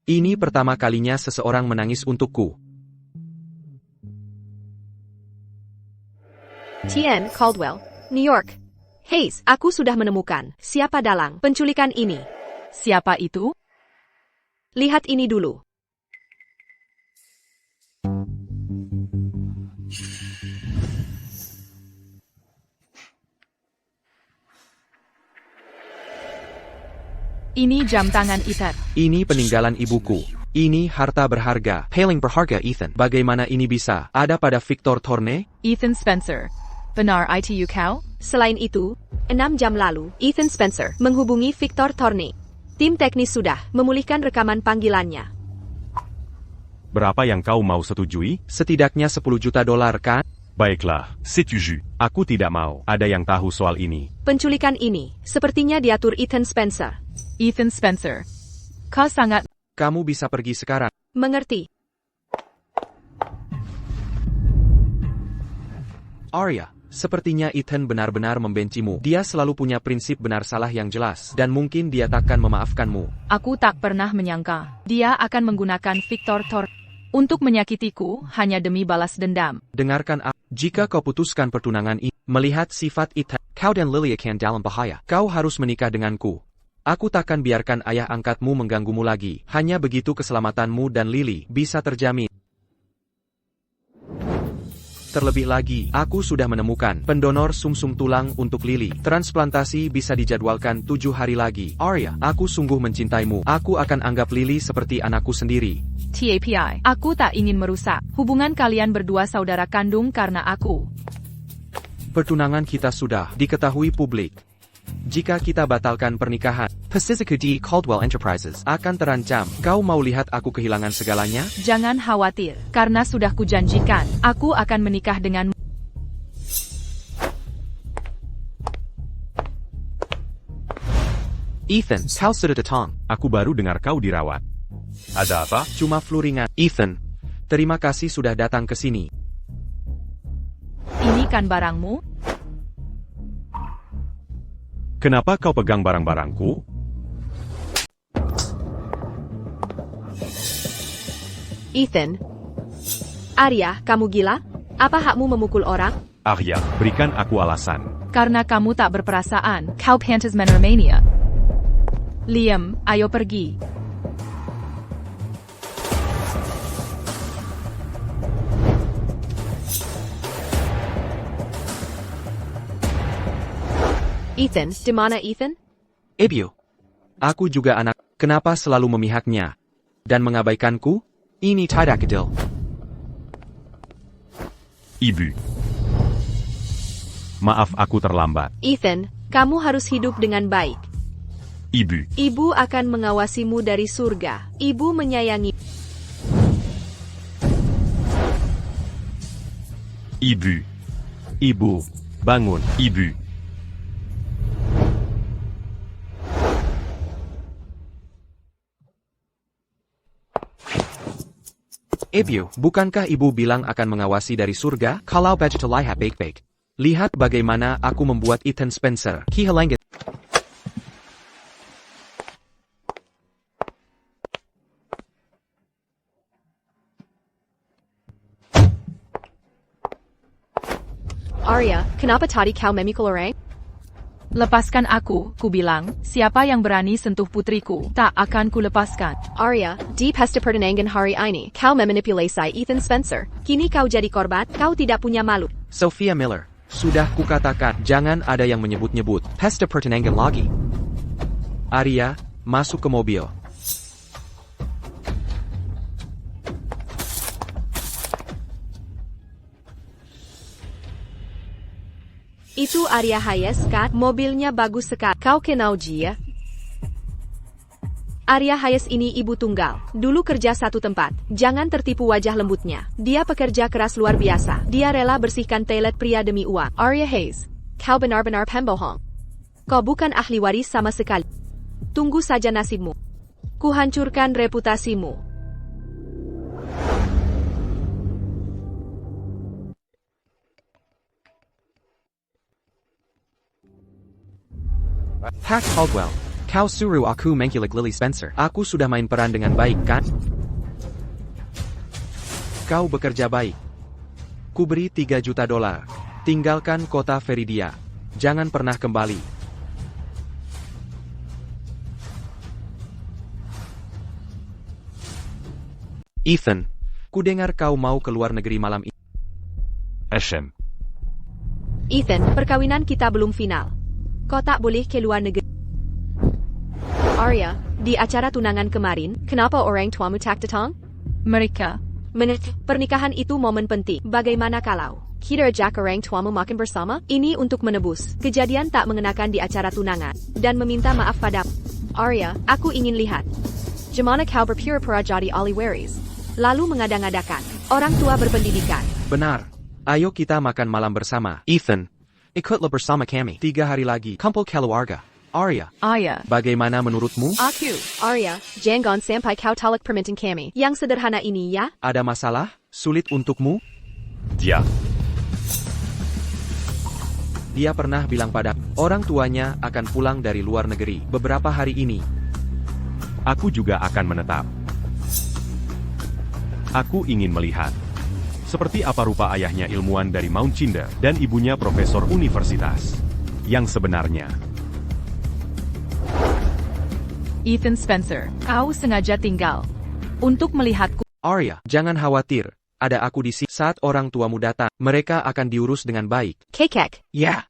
S1: Ini pertama kalinya seseorang menangis untukku.
S5: Tien Caldwell, New York. Hayes, aku sudah menemukan siapa dalang penculikan ini.
S3: Siapa itu?
S5: Lihat ini dulu.
S3: Ini jam tangan Ethan.
S1: Ini peninggalan ibuku. Ini harta berharga. Paling berharga, Ethan. Bagaimana ini bisa ada pada Victor Thorne?
S3: Ethan Spencer. Benar itu kau?
S5: Selain itu, 6 jam lalu, Ethan Spencer menghubungi Victor Thorne. Tim teknis sudah memulihkan rekaman panggilannya.
S2: Berapa yang kau mau setujui?
S1: Setidaknya 10 juta dolar, kan?
S2: Baiklah,
S4: Sais-tu jus?
S2: aku tidak mau. Ada yang tahu soal ini.
S5: Penculikan ini sepertinya diatur Ethan Spencer.
S3: Ethan Spencer. Kau sangat...
S1: Kamu bisa pergi sekarang.
S5: Mengerti.
S1: Arya, sepertinya Ethan benar-benar membencimu. Dia selalu punya prinsip benar salah yang jelas, dan mungkin dia takkan memaafkanmu.
S3: Aku tak pernah menyangka dia akan menggunakan Victor Thorne untuk menyakitiku hanya demi balas dendam.
S1: Dengarkan aku. Jika kau putuskan pertunangan ini, melihat sifat Ethan, kau dan Lily akan dalam bahaya. Kau harus menikah denganku. Aku takkan biarkan ayah angkatmu mengganggumu lagi. Hanya begitu keselamatanmu dan Lily bisa terjamin. Terlebih lagi, aku sudah menemukan pendonor sumsum tulang untuk Lily. Transplantasi bisa dijadwalkan 7 hari lagi. Arya, aku sungguh mencintaimu. Aku akan anggap Lily seperti anakku sendiri.
S3: TAPI, aku tak ingin merusak hubungan kalian berdua saudara kandung karena aku.
S1: Pertunangan kita sudah diketahui publik. Jika kita batalkan pernikahan, Pacific D. Caldwell Enterprises akan terancam. Kau mau lihat aku kehilangan segalanya?
S3: Jangan khawatir, karena sudah kujanjikan, aku akan menikah denganmu.
S1: Ethan, kau sudah datang.
S2: Aku baru dengar kau dirawat.
S4: Ada apa?
S1: Cuma flu ringan. Ethan, terima kasih sudah datang ke sini.
S3: Ini kan barangmu?
S2: Kenapa kau pegang barang-barangku?
S5: Ethan. Arya, kamu gila? Apa hakmu memukul orang?
S2: Arya, berikan aku alasan.
S3: Karena kamu tak berperasaan, kau pantas menermania. Liam, ayo pergi.
S5: Ethan, di mana Ethan?
S1: Ebio, aku juga anak. Kenapa selalu memihaknya dan mengabaikanku? Ini tidak adil.
S4: Ibu.
S2: Maaf aku terlambat.
S5: Ethan, kamu harus hidup dengan baik.
S4: Ibu.
S5: Ibu akan mengawasimu dari surga. Ibu menyayangi.
S4: Ibu.
S2: Ibu, bangun.
S4: Ibu.
S1: Ibu, bukankah ibu bilang akan mengawasi dari surga? Kalau baca terlihat baik-baik. Lihat bagaimana aku membuat Ethan Spencer. Kihalangit.
S5: Arya, kenapa tadi kau memikul orang?
S3: Lepaskan aku, ku bilang, siapa yang berani sentuh putriku, tak akan ku lepaskan.
S5: Arya, di pesta pertunangan hari ini, kau memanipulasi Ethan Spencer. Kini kau jadi korban, kau tidak punya malu.
S1: Sophia Miller. Sudah kukatakan, jangan ada yang menyebut-nyebut. Pesta pertunangan lagi. Arya, masuk ke mobil.
S5: Itu Arya Hayes, kan? Mobilnya bagus sekali. Kau kenal dia? Arya Hayes ini ibu tunggal. Dulu kerja satu tempat. Jangan tertipu wajah lembutnya. Dia pekerja keras luar biasa. Dia rela bersihkan toilet pria demi uang. Arya Hayes, kau benar-benar pembohong. Kau bukan ahli waris sama sekali. Tunggu saja nasibmu. Kuhancurkan reputasimu.
S1: Hack Caldwell. Kau suruh aku mengkilik Lily Spencer. Aku sudah main peran dengan baik, kan? Kau bekerja baik. Ku beri $3 juta. Tinggalkan kota Veridia. Jangan pernah kembali. Ethan, ku dengar kau mau ke luar negeri malam ini.
S4: HM.
S5: Ethan, perkawinan kita belum final. Kau tak boleh ke luar negeri. Arya, di acara tunangan kemarin, kenapa orang tuamu tak datang?
S3: Mereka,
S5: Pernikahan itu momen penting. Bagaimana kalau kita ajak orang tuamu makan bersama? Ini untuk menebus kejadian tak mengenakan di acara tunangan dan meminta maaf padamu. Arya, aku ingin lihat gimana kau berpura-pura jadi ahli waris, lalu mengada-ngadakan orang tua berpendidikan.
S1: Benar. Ayo kita makan malam bersama. Ethan, ikutlah bersama kami. 3 hari lagi. Kumpul keluarga. Arya,
S3: Arya,
S1: bagaimana menurutmu?
S3: aku.
S5: Arya, jangan sampai kau tolak permintaan kami. Yang sederhana ini ya.
S1: Ada masalah? Sulit untukmu?
S4: Dia.
S1: Dia pernah bilang pada orang tuanya akan pulang dari luar negeri beberapa hari ini.
S2: Aku juga akan menetap. Aku ingin melihat seperti apa rupa ayahnya ilmuwan dari Mount Cinder dan ibunya profesor universitas. Yang sebenarnya.
S3: Ethan Spencer, kau sengaja tinggal untuk melihatku.
S1: Arya, jangan khawatir. Ada aku di sini saat orang tuamu datang. Mereka akan diurus dengan baik.
S5: Kekek.
S1: Ya.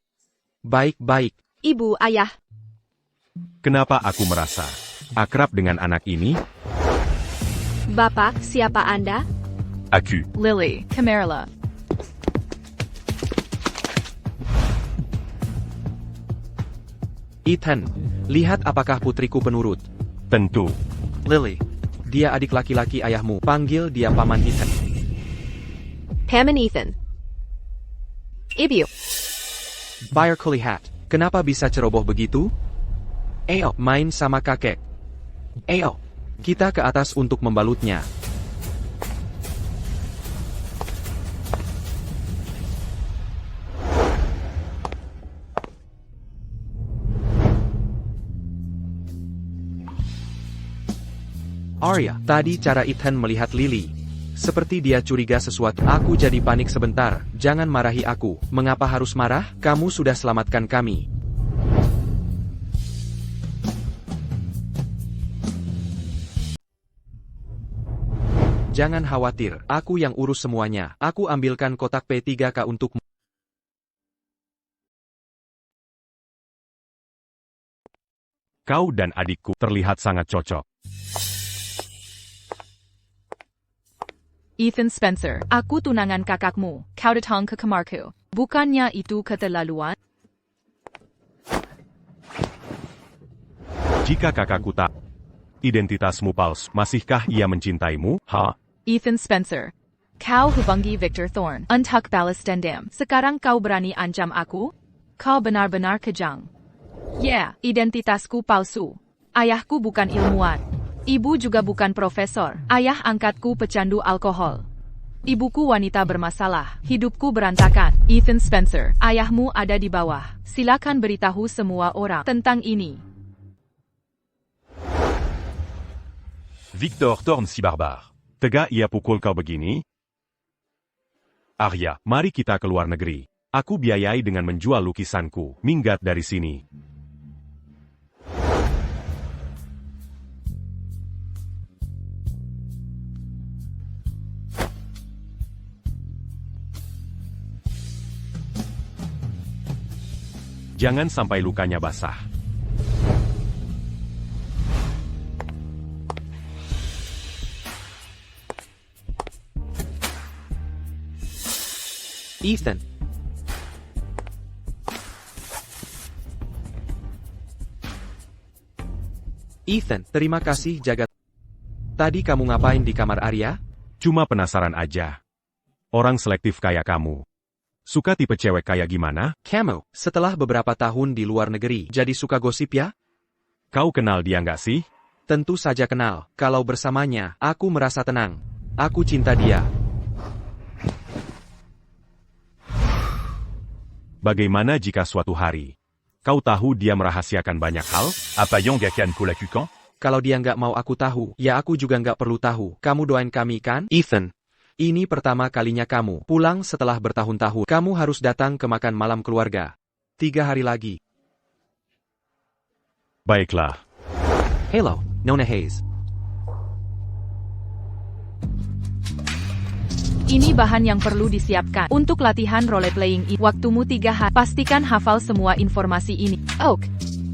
S1: Baik-baik.
S5: Ibu, ayah.
S2: Kenapa aku merasa akrab dengan anak ini?
S5: Bapak, siapa Anda?
S4: Aku.
S3: Lily, Camarilla.
S1: Ethan, lihat apakah putriku penurut.
S2: Tentu.
S1: Lily, dia adik laki-laki ayahmu. Panggil dia Paman Ethan.
S5: Paman Ethan. Ibu.
S1: Bayar kulihat. Kenapa bisa ceroboh begitu? Ayo, main sama kakek. Ayo, kita ke atas untuk membalutnya. Arya, tadi cara Ethan melihat Lily. Seperti dia curiga sesuatu. Aku jadi panik sebentar. Jangan marahi aku. Mengapa harus marah? Kamu sudah selamatkan kami. Jangan khawatir. Aku yang urus semuanya. Aku ambilkan kotak P3K untukmu.
S2: Kau dan adikku terlihat sangat cocok.
S3: Ethan Spencer, aku tunangan kakakmu. Kau datang ke kamarku. Bukannya itu keterlaluan?
S2: Jika kakakku tak, identitasmu palsu, masihkah ia mencintaimu?
S3: Ethan Spencer. Kau hubungi Victor Thorne. Untuk balas dendam. Sekarang kau berani ancam aku? Kau benar-benar kejam. Identitasku palsu. Ayahku bukan ilmuwan. Ibu juga bukan profesor. Ayah angkatku pecandu alkohol. Ibuku wanita bermasalah. Hidupku berantakan. Ethan Spencer, ayahmu ada di bawah. Silakan beritahu semua orang tentang ini.
S4: Victor Thorne si barbare.
S2: Tega ia pukul kau begini? Arya, mari kita ke luar negeri. Aku biayai dengan menjual lukisanku. Minggat dari sini. Jangan sampai lukanya basah.
S1: Ethan. Ethan, terima kasih jagat. Tadi kamu ngapain di kamar Arya?
S2: Cuma penasaran aja. Orang selektif kayak kamu. Suka tipe cewek kayak gimana?
S1: Kamu, setelah beberapa tahun di luar negeri, jadi suka gosip ya?
S2: Kau kenal dia nggak sih?
S1: Tentu saja kenal. Kalau bersamanya, aku merasa tenang. Aku cinta dia.
S2: Bagaimana jika suatu hari kau tahu dia merahasiakan banyak hal?
S4: Apayong gakan kulakukan?
S1: Kalau dia nggak mau aku tahu, ya aku juga nggak perlu tahu. Kamu doain kami kan? Ethan, ini pertama kalinya kamu pulang setelah bertahun-tahun. Kamu harus datang ke makan malam keluarga. 3 hari lagi.
S2: Baiklah.
S1: Hello, Nona Hayes.
S3: Ini bahan yang perlu disiapkan untuk latihan role-playing ini. Waktumu 3 hari. Pastikan hafal semua informasi ini.
S5: Oak,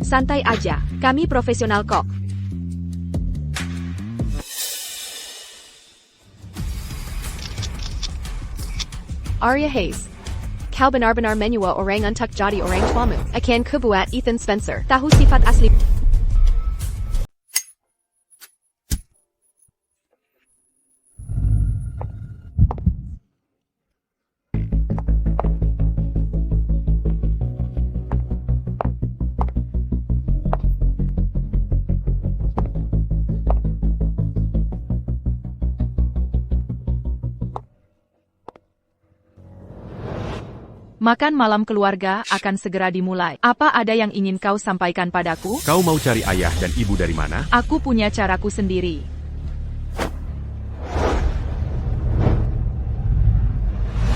S5: santai aja. Kami profesional kok. Arya Hayes. Kau benar-benar menyewa orang untuk jadi orang tuamu. Akan kubuat Ethan Spencer. Tahu sifat asli.
S3: Makan malam keluarga akan segera dimulai. Apa ada yang ingin kau sampaikan padaku?
S2: Kau mau cari ayah dan ibu dari mana?
S3: Aku punya caraku sendiri.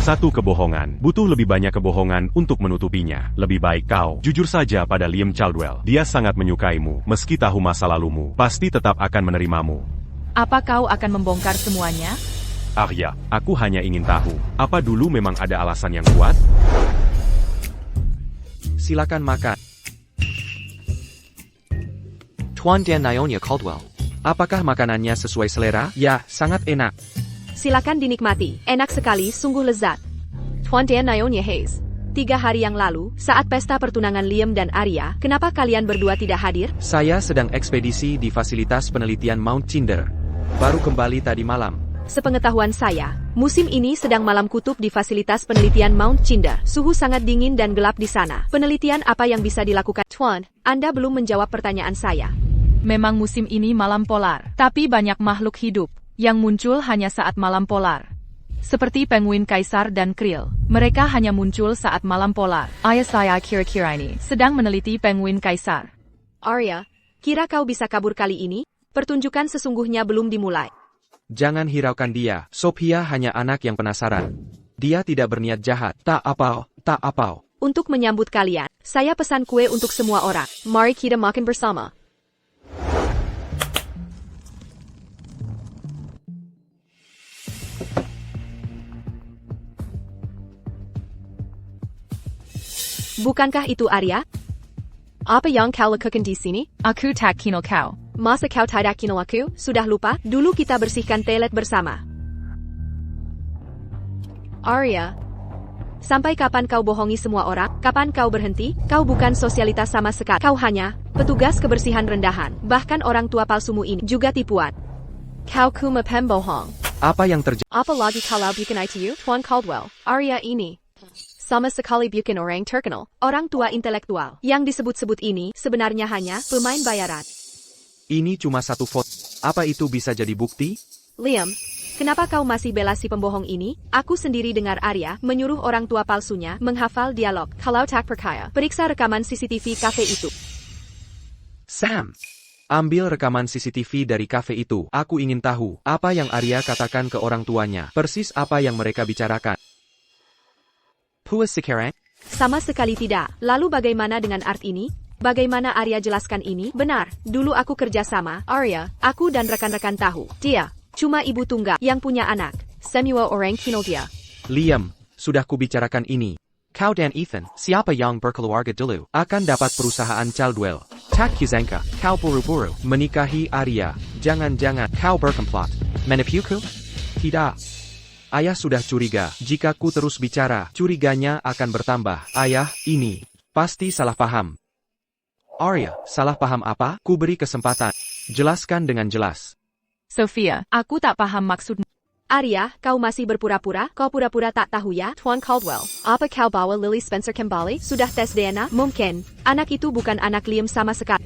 S2: Satu kebohongan. Butuh lebih banyak kebohongan untuk menutupinya. Lebih baik kau jujur saja pada Liam Caldwell. Dia sangat menyukaimu. Meski tahu masa lalumu, pasti tetap akan menerimamu.
S3: Apa kau akan membongkar semuanya?
S2: Arya, aku hanya ingin tahu, apa dulu memang ada alasan yang kuat?
S1: Silakan makan. Tuan dan Nyonya Caldwell. Apakah makanannya sesuai selera? Ya, sangat enak.
S5: Silakan dinikmati. Enak sekali, sungguh lezat. Tuan dan Nyonya Hayes. 3 hari yang lalu, saat pesta pertunangan Liam dan Arya, kenapa kalian berdua tidak hadir?
S1: Saya sedang ekspedisi di fasilitas penelitian Mount Cinder. Baru kembali tadi malam.
S5: Sepengetahuan saya, musim ini sedang malam kutub di fasilitas penelitian Mount Cinder. Suhu sangat dingin dan gelap di sana. Penelitian apa yang bisa dilakukan? Tuan, Anda belum menjawab pertanyaan saya.
S3: Memang musim ini malam polar, tapi banyak makhluk hidup yang muncul hanya saat malam polar. Seperti penguin kaisar dan krill. Mereka hanya muncul saat malam polar. Ayah saya kira-kira ini sedang meneliti penguin kaisar.
S5: Arya, kira kau bisa kabur kali ini? Pertunjukan sesungguhnya belum dimulai.
S1: Jangan hiraukan dia. Sophia hanya anak yang penasaran. Dia tidak berniat jahat. Tak apa.
S5: Untuk menyambut kalian, saya pesan kue untuk semua orang. Mari kita makan bersama. Bukankah itu Arya? Apa yang kau lakukan di sini?
S3: Aku tak kenal kau.
S5: Masa kau tidak kenal aku? Sudah lupa? Dulu kita bersihkan toilet bersama. Arya, Sampai kapan kau bohongi semua orang? Kapan kau berhenti? Kau bukan sosialitas sama sekali. Kau hanya petugas kebersihan rendahan. Bahkan orang tua palsumu ini juga tipuan. Kau kuma pembohong.
S1: Apa yang terjadi?
S5: Apalagi kalau bukan itu, Tuan Caldwell. Arya ini sama sekali bukan orang terkenal. Orang tua intelektual. Yang disebut-sebut ini sebenarnya hanya pemain bayaran.
S1: Ini cuma satu foto. Apa itu bisa jadi bukti?
S5: Liam, kenapa kau masih bela si pembohong ini? Aku sendiri dengar Arya menyuruh orang tua palsunya menghafal dialog. Kalau tak percaya, periksa rekaman CCTV kafe itu.
S1: Sam, ambil rekaman CCTV dari kafe itu. Aku ingin tahu apa yang Arya katakan ke orang tuanya. Persis apa yang mereka bicarakan. Puas sekarang?
S5: Sama sekali tidak. Lalu bagaimana dengan art ini? Bagaimana Arya jelaskan ini? Benar, dulu aku kerja sama Arya. Aku dan rekan-rekan tahu. Dia cuma ibu tunggal yang punya anak. Semua orang kenal dia.
S1: Liam, sudah kubicarakan ini. Kau dan Ethan, siapa yang berkeluarga dulu, akan dapat perusahaan Caldwell. Tak kusangka, kau buru-buru menikahi Arya. Jangan-jangan kau berkomplot menipuku? Tidak. Ayah sudah curiga. Jika ku terus bicara, curiganya akan bertambah. Ayah, ini pasti salah paham. Arya, salah paham apa? Ku beri kesempatan. Jelaskan dengan jelas.
S3: Sophia, aku tak paham maksudmu.
S5: Arya, kau masih berpura-pura? Kau pura-pura tak tahu ya, Tuan Caldwell. Apa kau bawa Lily Spencer kembali? Sudah tes DNA? Mungkin. Anak itu bukan anak Liam sama sekali.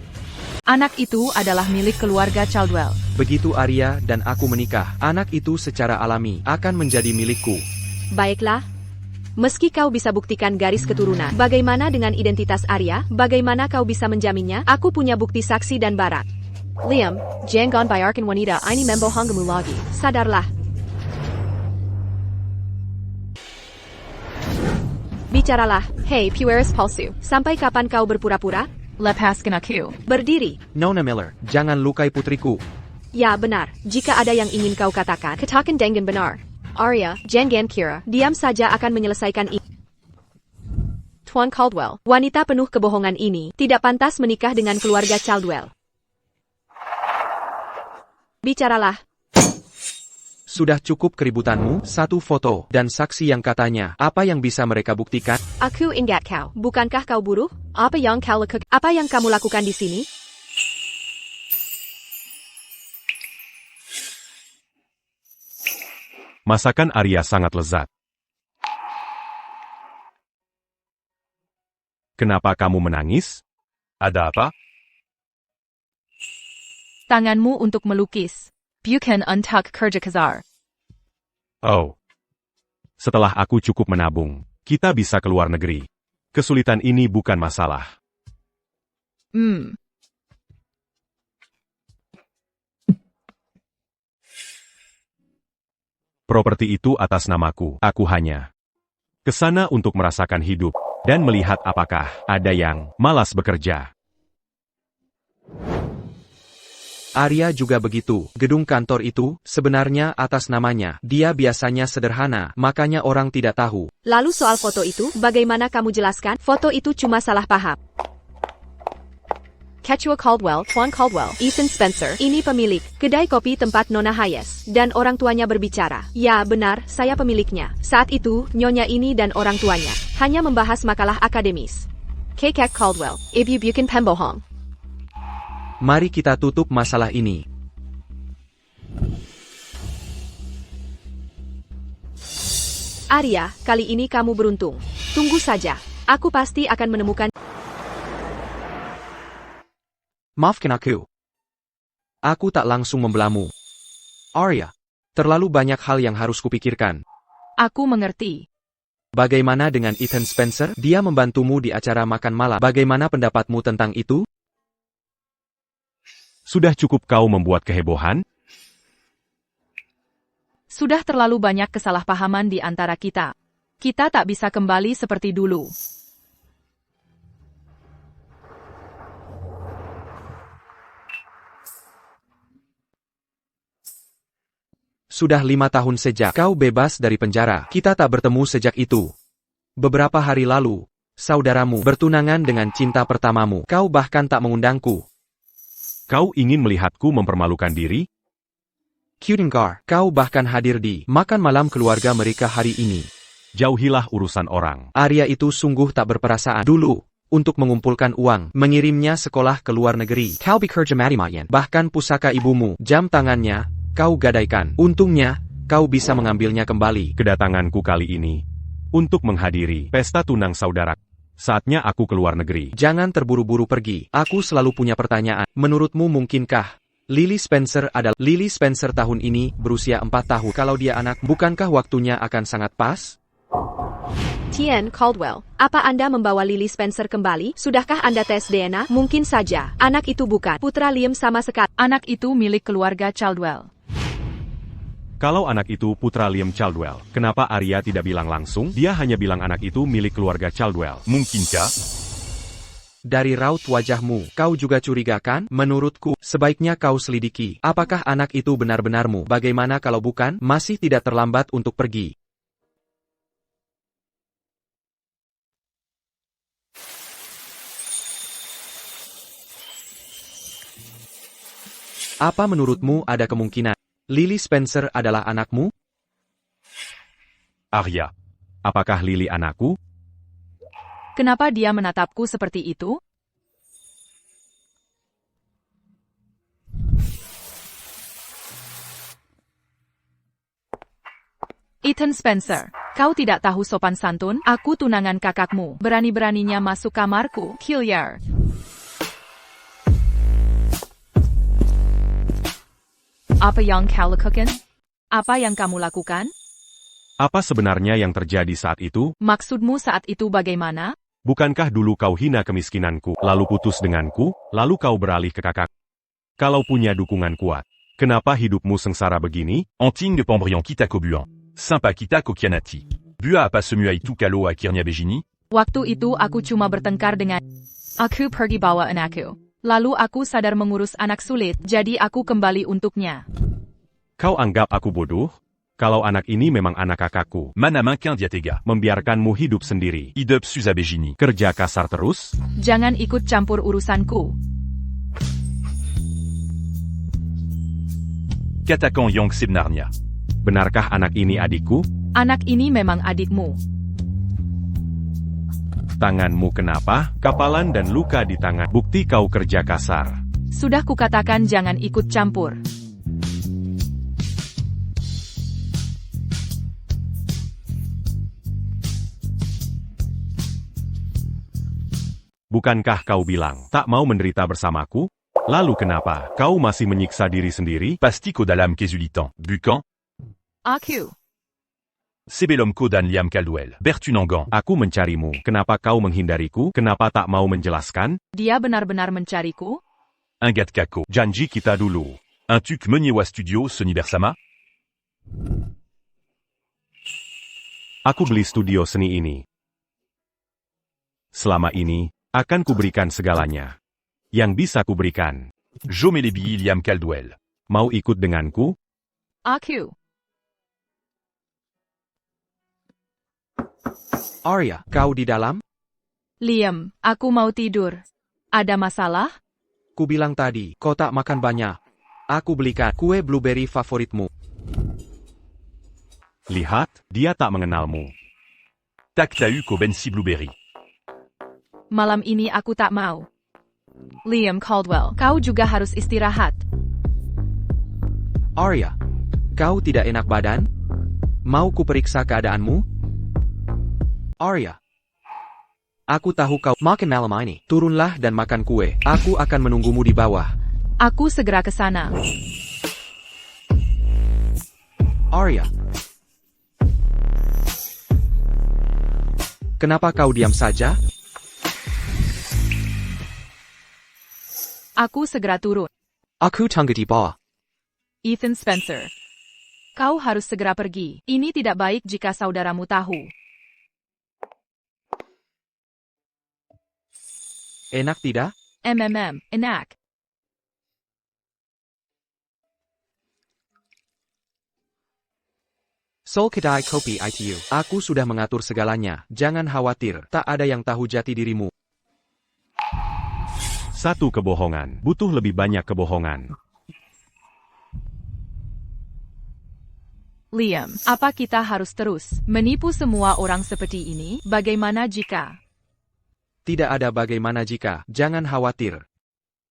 S3: Anak itu adalah milik keluarga Caldwell.
S1: Begitu Arya dan aku menikah, anak itu secara alami akan menjadi milikku.
S5: Baiklah. Meski kau bisa buktikan garis keturunan, bagaimana dengan identitas Arya? Bagaimana kau bisa menjaminnya? Aku punya bukti saksi dan barang. Liam, jangan bayarkan wanita ini membohongimu lagi. Sadarlah. Bicaralah, hei pueris palsu. Sampai kapan kau berpura-pura?
S3: Lepaskan aku.
S5: Berdiri.
S1: Nona Miller, jangan lukai putriku.
S5: Ya benar, jika ada yang ingin kau katakan, katakan dengan benar. Arya, jangan kira, diam saja akan menyelesaikan ini. Tuan Caldwell, wanita penuh kebohongan ini tidak pantas menikah dengan keluarga Caldwell. Bicaralah.
S1: Sudah cukup keributanmu, satu foto, dan saksi yang katanya, apa yang bisa mereka buktikan?
S5: Aku ingat kau, bukankah kau buruh? Apa yang kamu lakukan di sini?
S2: Masakan Arya sangat lezat. Kenapa kamu menangis?
S4: Ada apa?
S3: Tanganmu untuk melukis. Bukan untuk kerja kasar.
S2: Oh. Setelah aku cukup menabung, kita bisa keluar negeri. Kesulitan ini bukan masalah. Properti itu atas namaku. Aku hanya ke sana untuk merasakan hidup dan melihat apakah ada yang malas bekerja.
S1: Arya juga begitu. Gedung kantor itu, sebenarnya atas namanya. Dia biasanya sederhana, makanya orang tidak tahu.
S5: Lalu soal foto itu, bagaimana kamu jelaskan? Foto itu cuma salah paham. Ketua Caldwell, Tuan Caldwell, Ethan Spencer, ini pemilik kedai kopi tempat Nona Hayes, dan orang tuanya berbicara. Ya benar, saya pemiliknya. Saat itu, nyonya ini dan orang tuanya hanya membahas makalah akademis. Kakak Caldwell, ibu bukan pembohong.
S1: Mari kita tutup masalah ini.
S5: Arya, kali ini kamu beruntung. Tunggu saja. Aku pasti akan menemukan.
S1: Maafkan aku. Aku tak langsung membelamu. Arya, terlalu banyak hal yang harus kupikirkan.
S3: Aku mengerti.
S1: Bagaimana dengan Ethan Spencer? Dia membantumu di acara makan malam. Bagaimana pendapatmu tentang itu?
S2: Sudah cukup kau membuat kehebohan?
S3: Sudah terlalu banyak kesalahpahaman di antara kita. Kita tak bisa kembali seperti dulu.
S1: Sudah 5 tahun sejak kau bebas dari penjara. Kita tak bertemu sejak itu. Beberapa hari lalu, saudaramu bertunangan dengan cinta pertamamu. Kau bahkan tak mengundangku.
S2: Kau ingin melihatku mempermalukan diri?
S1: Kudengar, kau bahkan hadir di makan malam keluarga mereka hari ini.
S2: Jauhilah urusan orang.
S1: Arya itu sungguh tak berperasaan dulu. Untuk mengumpulkan uang, mengirimnya sekolah ke luar negeri. Kau bekerja mati-matian. Bahkan pusaka ibumu, jam tangannya, kau gadaikan. Untungnya, kau bisa mengambilnya kembali.
S2: Kedatanganku kali ini untuk menghadiri pesta tunang saudara. Saatnya aku keluar negeri.
S1: Jangan terburu-buru pergi. Aku selalu punya pertanyaan. Menurutmu mungkinkah Lily Spencer tahun ini berusia 4 tahun. Kalau dia anak, bukankah waktunya akan sangat pas?
S5: Tien Caldwell, apa Anda membawa Lily Spencer kembali? Sudahkah Anda tes DNA? Mungkin saja. Anak itu bukan putra Liam sama sekali.
S3: Anak itu milik keluarga Caldwell.
S2: Kalau anak itu putra Liam Caldwell, kenapa Arya tidak bilang langsung? Dia hanya bilang anak itu milik keluarga Caldwell.
S4: Mungkinkah?
S1: Dari raut wajahmu, kau juga curiga kan? Menurutku, sebaiknya kau selidiki. Apakah anak itu benar-benarmu? Bagaimana kalau bukan? Masih tidak terlambat untuk pergi. Apa menurutmu ada kemungkinan Lily Spencer adalah anakmu?
S2: Arya, apakah Lily anakku?
S3: Kenapa dia menatapku seperti itu? Ethan Spencer, kau tidak tahu sopan santun? Aku tunangan kakakmu. Berani-beraninya masuk kamarku. Killier. Apa yang kau lakukan? Apa yang kamu lakukan?
S2: Apa sebenarnya yang terjadi saat itu?
S3: Maksudmu saat itu bagaimana?
S2: Bukankah dulu kau hina kemiskinanku, lalu putus denganku, lalu kau beralih ke kakak? Kalau punya dukungan kuat, kenapa hidupmu sengsara begini?
S4: Anting de Pambriand Kitako Buan. Sympa Kitako Kianati. Bua apa semuai tu kalo akhirnya Begini?
S3: Waktu itu aku cuma bertengkar dengan. Aku pergi bawa anakku. Lalu aku sadar mengurus anak sulit, jadi aku kembali untuknya.
S2: Kau anggap aku bodoh? Kalau anak ini memang anak kakakku,
S4: Mana Mankin Diatega.
S2: membiarkanmu hidup sendiri.
S4: Idep Suza Begini.
S2: Kerja kasar terus?
S3: Jangan ikut campur urusanku.
S4: Katakan Yang Sebenarnya.
S2: Benarkah anak ini adikku?
S3: Anak ini memang adikmu.
S2: Tanganmu kenapa? Kapalan dan luka di tangan. Bukti kau kerja kasar.
S3: Sudah kukatakan jangan ikut campur.
S2: Bukankah kau bilang tak mau menderita bersamaku? Lalu kenapa kau masih menyiksa diri sendiri?
S4: Pastiko dalam kesulitan. Bukan?
S3: Aku.
S4: Sebelum Kodan Liam Caldwell. Bertunangan.
S2: Aku mencarimu. Kenapa kau menghindariku? Kenapa tak mau menjelaskan?
S3: Dia benar-benar mencariku?
S4: Ingat Kako.
S2: Janji kita dulu.
S4: Un tuk Menyewa Studio Sony Bersama.
S2: Aku beli studio seni ini. Selama ini, akan kuberikan segalanya. Yang bisa kuberikan.
S4: Jomelebi Liam Caldwell.
S2: Mau ikut denganku?
S3: Aku.
S1: Arya, kau di dalam?
S3: Liam, aku mau tidur. Ada masalah?
S1: Ku bilang tadi, kau tak makan banyak. Aku belikan kue blueberry favoritmu.
S2: Lihat, dia tak mengenalmu.
S4: Tak Tau Ko Bensi Blueberry.
S3: Malam ini aku tak mau. Liam Caldwell, kau juga harus istirahat.
S1: Arya, kau tidak enak badan? Mau ku periksa keadaanmu? Arya, aku tahu kau makan malam ini. Turunlah dan makan kue. Aku akan menunggumu di bawah.
S3: Aku segera ke sana.
S1: Arya, kenapa kau diam saja?
S3: Aku segera turun.
S1: Aku tunggu di bawah.
S3: Ethan Spencer. Kau harus segera pergi. Ini tidak baik jika saudaramu tahu.
S1: Enak tidak?
S3: Enak.
S1: Sol kedai kopi ITU. Aku sudah mengatur segalanya. Jangan khawatir, tak ada yang tahu jati dirimu.
S2: Satu kebohongan. Butuh lebih banyak kebohongan.
S3: Liam, apa kita harus terus menipu semua orang seperti ini? Bagaimana jika...
S1: Tidak ada bagaimana jika, jangan khawatir.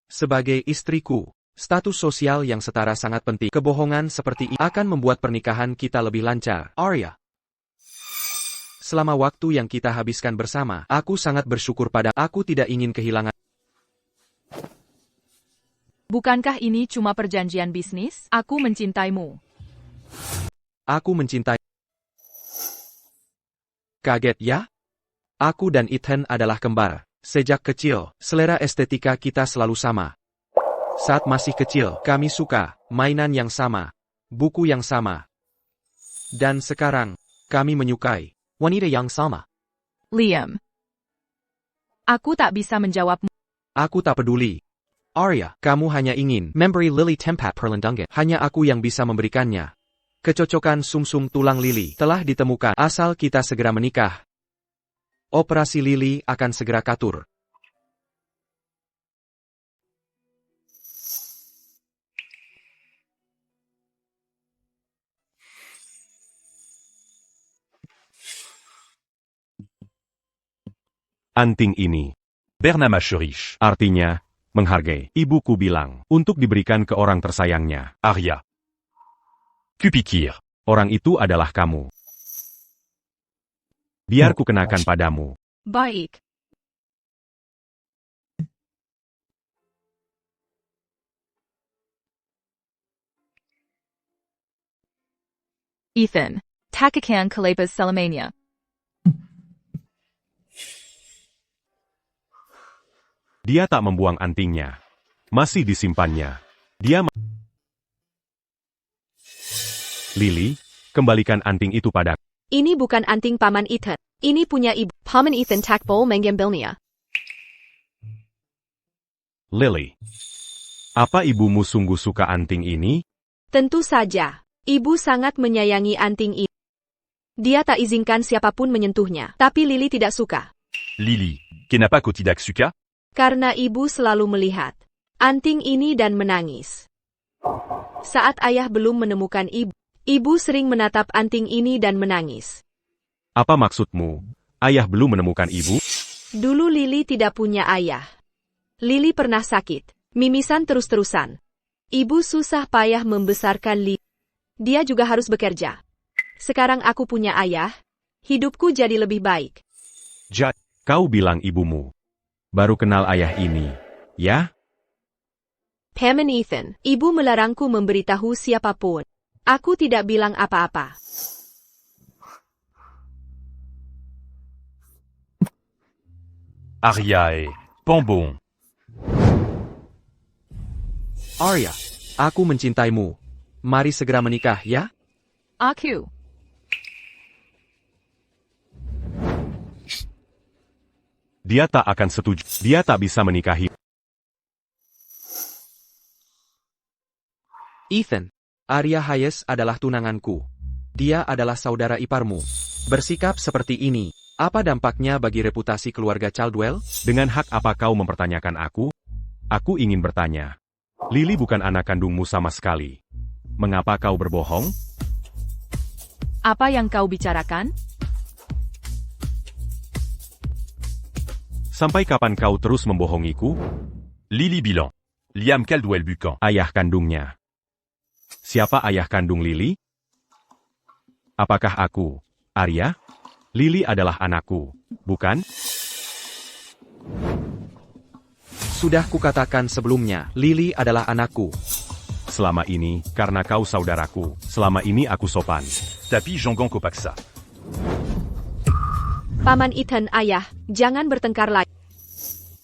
S1: Sebagai istriku, status sosial yang setara sangat penting. Kebohongan seperti ini akan membuat pernikahan kita lebih lancar. Arya. Selama waktu yang kita habiskan bersama, aku sangat bersyukur pada aku tidak ingin kehilangan.
S3: Bukankah ini cuma perjanjian bisnis? Aku mencintaimu.
S1: Aku mencintai. Kaget ya? Aku dan Ethan adalah kembar. Sejak kecil, selera estetika kita selalu sama. Saat masih kecil, kami suka mainan yang sama, buku yang sama. Dan sekarang, kami menyukai wanita yang sama.
S3: Liam. Aku tak bisa menjawabmu.
S1: Aku tak peduli. Arya, kamu hanya ingin memberi Lily tempat perlindungan. Hanya aku yang bisa memberikannya. Kecocokan sumsum tulang Lily telah ditemukan asal kita segera menikah. Operasi Lily akan segera katur.
S2: Anting ini.
S4: Bernama Cherish.
S2: Artinya, menghargai. Ibuku bilang, untuk diberikan ke orang tersayangnya.
S4: Arya. Kupikir.
S2: Orang itu adalah kamu. Biar ku kenakan padamu.
S3: Baik. Ethan. Takakan Kalepas Selamania.
S2: Dia tak membuang antingnya. Masih disimpannya. Dia Lily, kembalikan anting itu padaku.
S5: Ini bukan anting Paman Ethan. Ini punya ibu. Paman Ethan takbol mengambilnya.
S2: Lily. Apa ibumu sungguh suka anting ini?
S5: Tentu saja. Ibu sangat menyayangi anting ini. Dia tak izinkan siapapun menyentuhnya. Tapi Lily tidak suka.
S4: Lily. Kenapa kau tidak suka?
S5: Karena ibu selalu melihat anting ini dan menangis. Saat ayah belum menemukan ibu, ibu sering menatap anting ini dan menangis.
S2: Apa maksudmu? Ayah belum menemukan ibu?
S5: Dulu Lily tidak punya ayah. Lily pernah sakit, mimisan terus-terusan. Ibu susah payah membesarkan Lily. Dia juga harus bekerja. Sekarang aku punya ayah, hidupku jadi lebih baik.
S2: Kau bilang ibumu. Baru kenal ayah ini, ya?
S5: Paman Ethan, ibu melarangku memberitahu siapapun. Aku tidak bilang apa-apa.
S4: Arya est bonbon.
S1: Arya, aku mencintaimu. Mari segera menikah, ya?
S3: Aku.
S2: Dia tak akan setuju. Dia tak bisa menikahi.
S1: Ethan, Arya Hayes adalah tunanganku. Dia adalah saudara iparmu. Bersikap seperti ini, apa dampaknya bagi reputasi keluarga Caldwell?
S2: Dengan hak apa kau mempertanyakan aku? Aku ingin bertanya. Lily bukan anak kandungmu sama sekali. Mengapa kau berbohong?
S3: Apa yang kau bicarakan?
S2: Sampai kapan kau terus membohongiku?
S4: Lily Bilan. Liam Caldwell Buchan.
S2: Ayah kandungnya. Siapa ayah kandung Lily? Apakah aku, Arya? Lily adalah anakku, bukan?
S1: Sudah kukatakan sebelumnya, Lily adalah anakku.
S2: Selama ini, karena kau saudaraku, selama ini aku sopan.
S4: Tapi Jongon Kopaksa.
S5: Paman Ethan, ayah, jangan bertengkar lagi.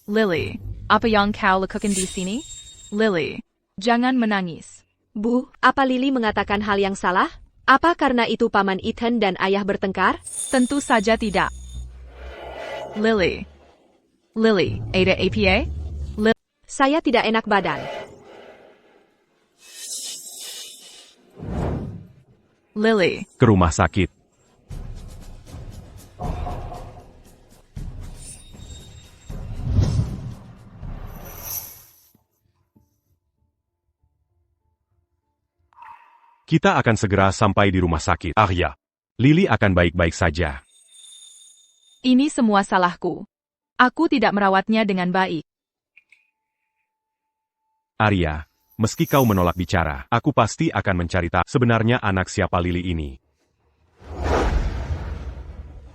S3: Lily, apa yang kau lakukan di sini? Lily, jangan menangis.
S5: Bu, apa Lily mengatakan hal yang salah? Apa karena itu Paman Ethan dan ayah bertengkar?
S3: Tentu saja tidak. Lily. Lily, ada APA?
S5: Saya tidak enak badan.
S3: Lily.
S2: Ke rumah sakit. Kita akan segera sampai di rumah sakit.
S4: Arya.
S2: Lily akan baik-baik saja.
S3: Ini semua salahku. Aku tidak merawatnya dengan baik.
S2: Arya, meski kau menolak bicara, aku pasti akan mencari tahu sebenarnya anak siapa Lily ini.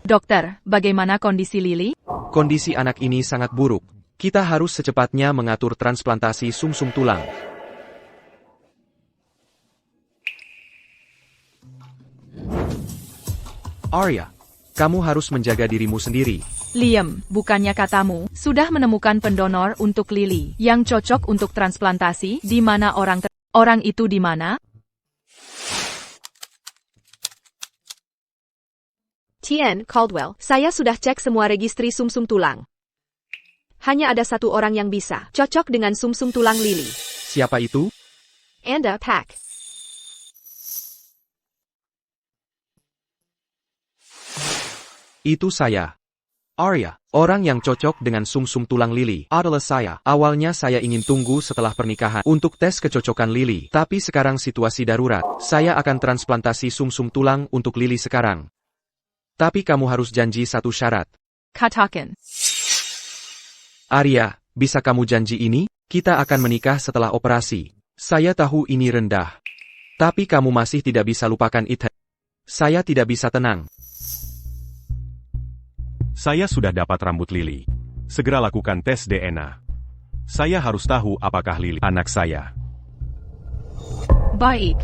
S3: Dokter, bagaimana kondisi Lily?
S1: Kondisi anak ini sangat buruk. Kita harus secepatnya mengatur transplantasi sumsum tulang. Arya, kamu harus menjaga dirimu sendiri.
S3: Liam, bukannya katamu sudah menemukan pendonor untuk Lily yang cocok untuk transplantasi? Di mana orang itu di mana?
S5: Tien, Caldwell, saya sudah cek semua registri sumsum tulang. Hanya ada satu orang yang bisa cocok dengan sumsum tulang Lily.
S1: Siapa itu?
S5: Anda, Pack.
S1: Itu saya. Arya, orang yang cocok dengan sumsum tulang Lily adalah saya. Awalnya saya ingin tunggu setelah pernikahan untuk tes kecocokan Lily, tapi sekarang situasi darurat. Saya akan transplantasi sumsum tulang untuk Lily sekarang. Tapi kamu harus janji satu syarat.
S3: Katakan.
S1: Arya, bisa kamu janji ini? Kita akan menikah setelah operasi. Saya tahu ini rendah. Tapi kamu masih tidak bisa lupakan itu. Saya tidak bisa tenang.
S2: Saya sudah dapat rambut Lily. Segera lakukan tes DNA. Saya harus tahu apakah Lily anak saya.
S3: Baik.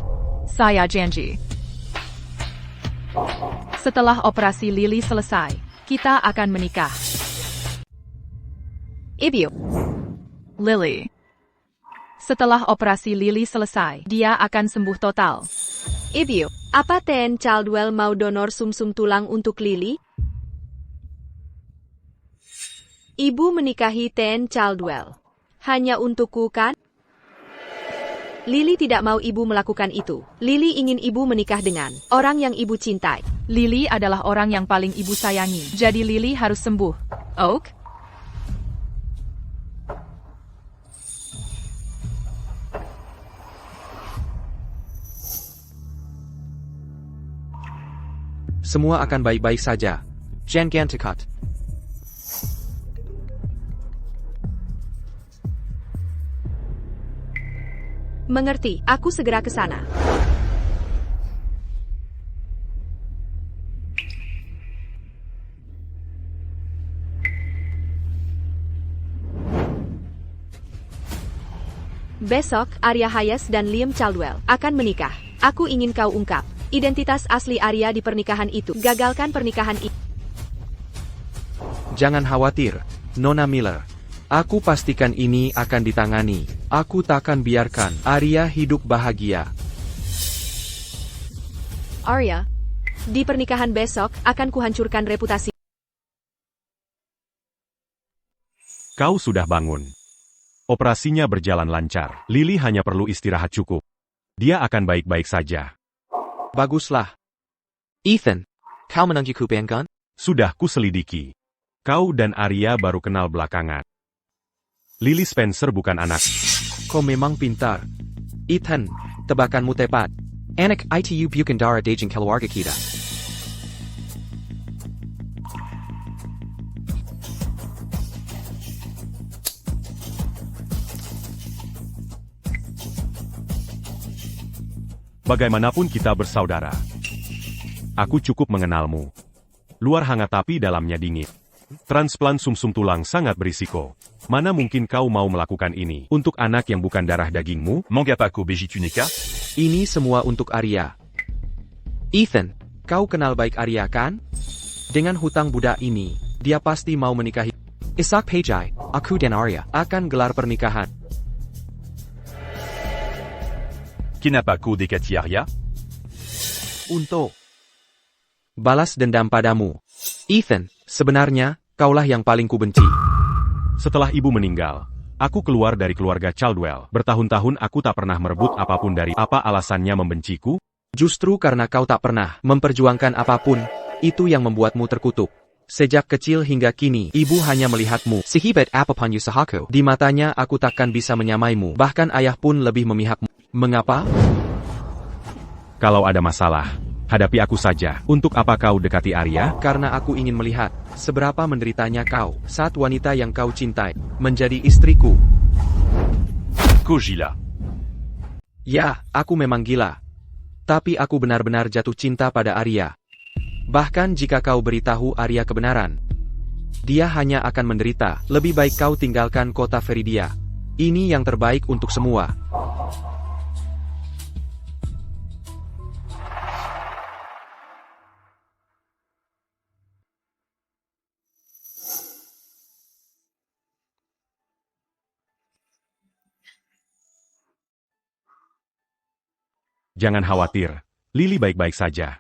S3: Saya janji. Setelah operasi Lily selesai, kita akan menikah.
S5: Ibu.
S3: Lily. Setelah operasi Lily selesai, dia akan sembuh total.
S5: Ibu, apa Tien Caldwell mau donor sumsum tulang untuk Lily? Ibu menikahi Tien Caldwell. Hanya untukku kan? Lily tidak mau ibu melakukan itu. Lily ingin ibu menikah dengan orang yang ibu cintai.
S3: Lily adalah orang yang paling ibu sayangi. Jadi Lily harus sembuh. Oak?
S1: Semua akan baik-baik saja. Jangan takut.
S5: Mengerti, aku segera ke sana. Besok, Arya Hayes dan Liam Caldwell akan menikah. Aku ingin kau ungkap identitas asli Arya di pernikahan itu. Gagalkan pernikahan itu.
S1: Jangan khawatir, Nona Miller. Aku pastikan ini akan ditangani. Aku takkan biarkan Arya hidup bahagia.
S5: Arya, di pernikahan besok akan kuhancurkan reputasi.
S2: Kau sudah bangun. Operasinya berjalan lancar. Lily hanya perlu istirahat cukup. Dia akan baik-baik saja.
S1: Baguslah. Ethan, kau menanjiku kan?
S2: Sudah kuselidiki. Kau dan Arya baru kenal belakangan. Lily Spencer bukan anak.
S1: Kau memang pintar. Ethan, tebakanmu tepat. Anak itu bukan darah daging keluarga kita.
S2: Bagaimanapun kita bersaudara. Aku cukup mengenalmu. Luar hangat tapi dalamnya dingin. Transplant sumsum tulang sangat berisiko. Mana mungkin kau mau melakukan ini untuk anak yang bukan darah dagingmu?
S4: Mangapako Bejituneka?
S1: Ini semua untuk Arya. Ethan, kau kenal baik Arya kan? Dengan hutang budak ini, dia pasti mau menikahi. Esok Pejai, aku dan Arya akan gelar pernikahan.
S4: Kinapako dekati Arya?
S1: Untuk balas dendam padamu. Ethan, sebenarnya, kaulah yang paling kubenci.
S2: Setelah ibu meninggal, aku keluar dari keluarga Caldwell. Bertahun-tahun aku tak pernah merebut apapun dari apa alasannya membenciku?
S1: Justru karena kau tak pernah memperjuangkan apapun, itu yang membuatmu terkutuk. Sejak kecil hingga kini, ibu hanya melihatmu sehebat apapun usahaku. Di matanya aku takkan bisa menyamaimu, bahkan ayah pun lebih memihakmu. Mengapa?
S2: Kalau ada masalah, hadapi aku saja. Untuk apa kau dekati Arya?
S1: Karena aku ingin melihat seberapa menderitanya kau saat wanita yang kau cintai menjadi istriku.
S4: Kojila.
S1: Ya, aku memang gila. Tapi aku benar-benar jatuh cinta pada Arya. Bahkan jika kau beritahu Arya kebenaran, dia hanya akan menderita. Lebih baik kau tinggalkan kota Veridia. Ini yang terbaik untuk semua.
S2: Jangan khawatir, Lily baik-baik saja.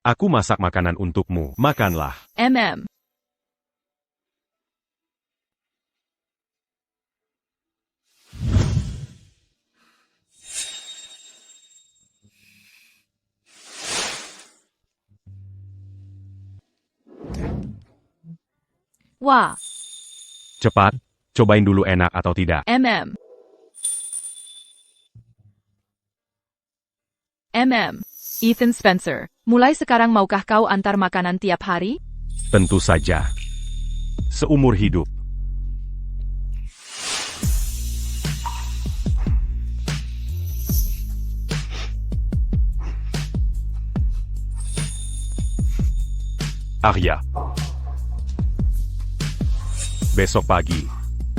S2: Aku masak makanan untukmu, makanlah.
S3: MM. Wah,
S2: Cepat, cobain dulu enak atau tidak.
S3: MM. Ethan Spencer, mulai sekarang maukah kau antar makanan tiap hari?
S2: Tentu saja. Seumur hidup.
S4: Arya.
S2: Besok pagi,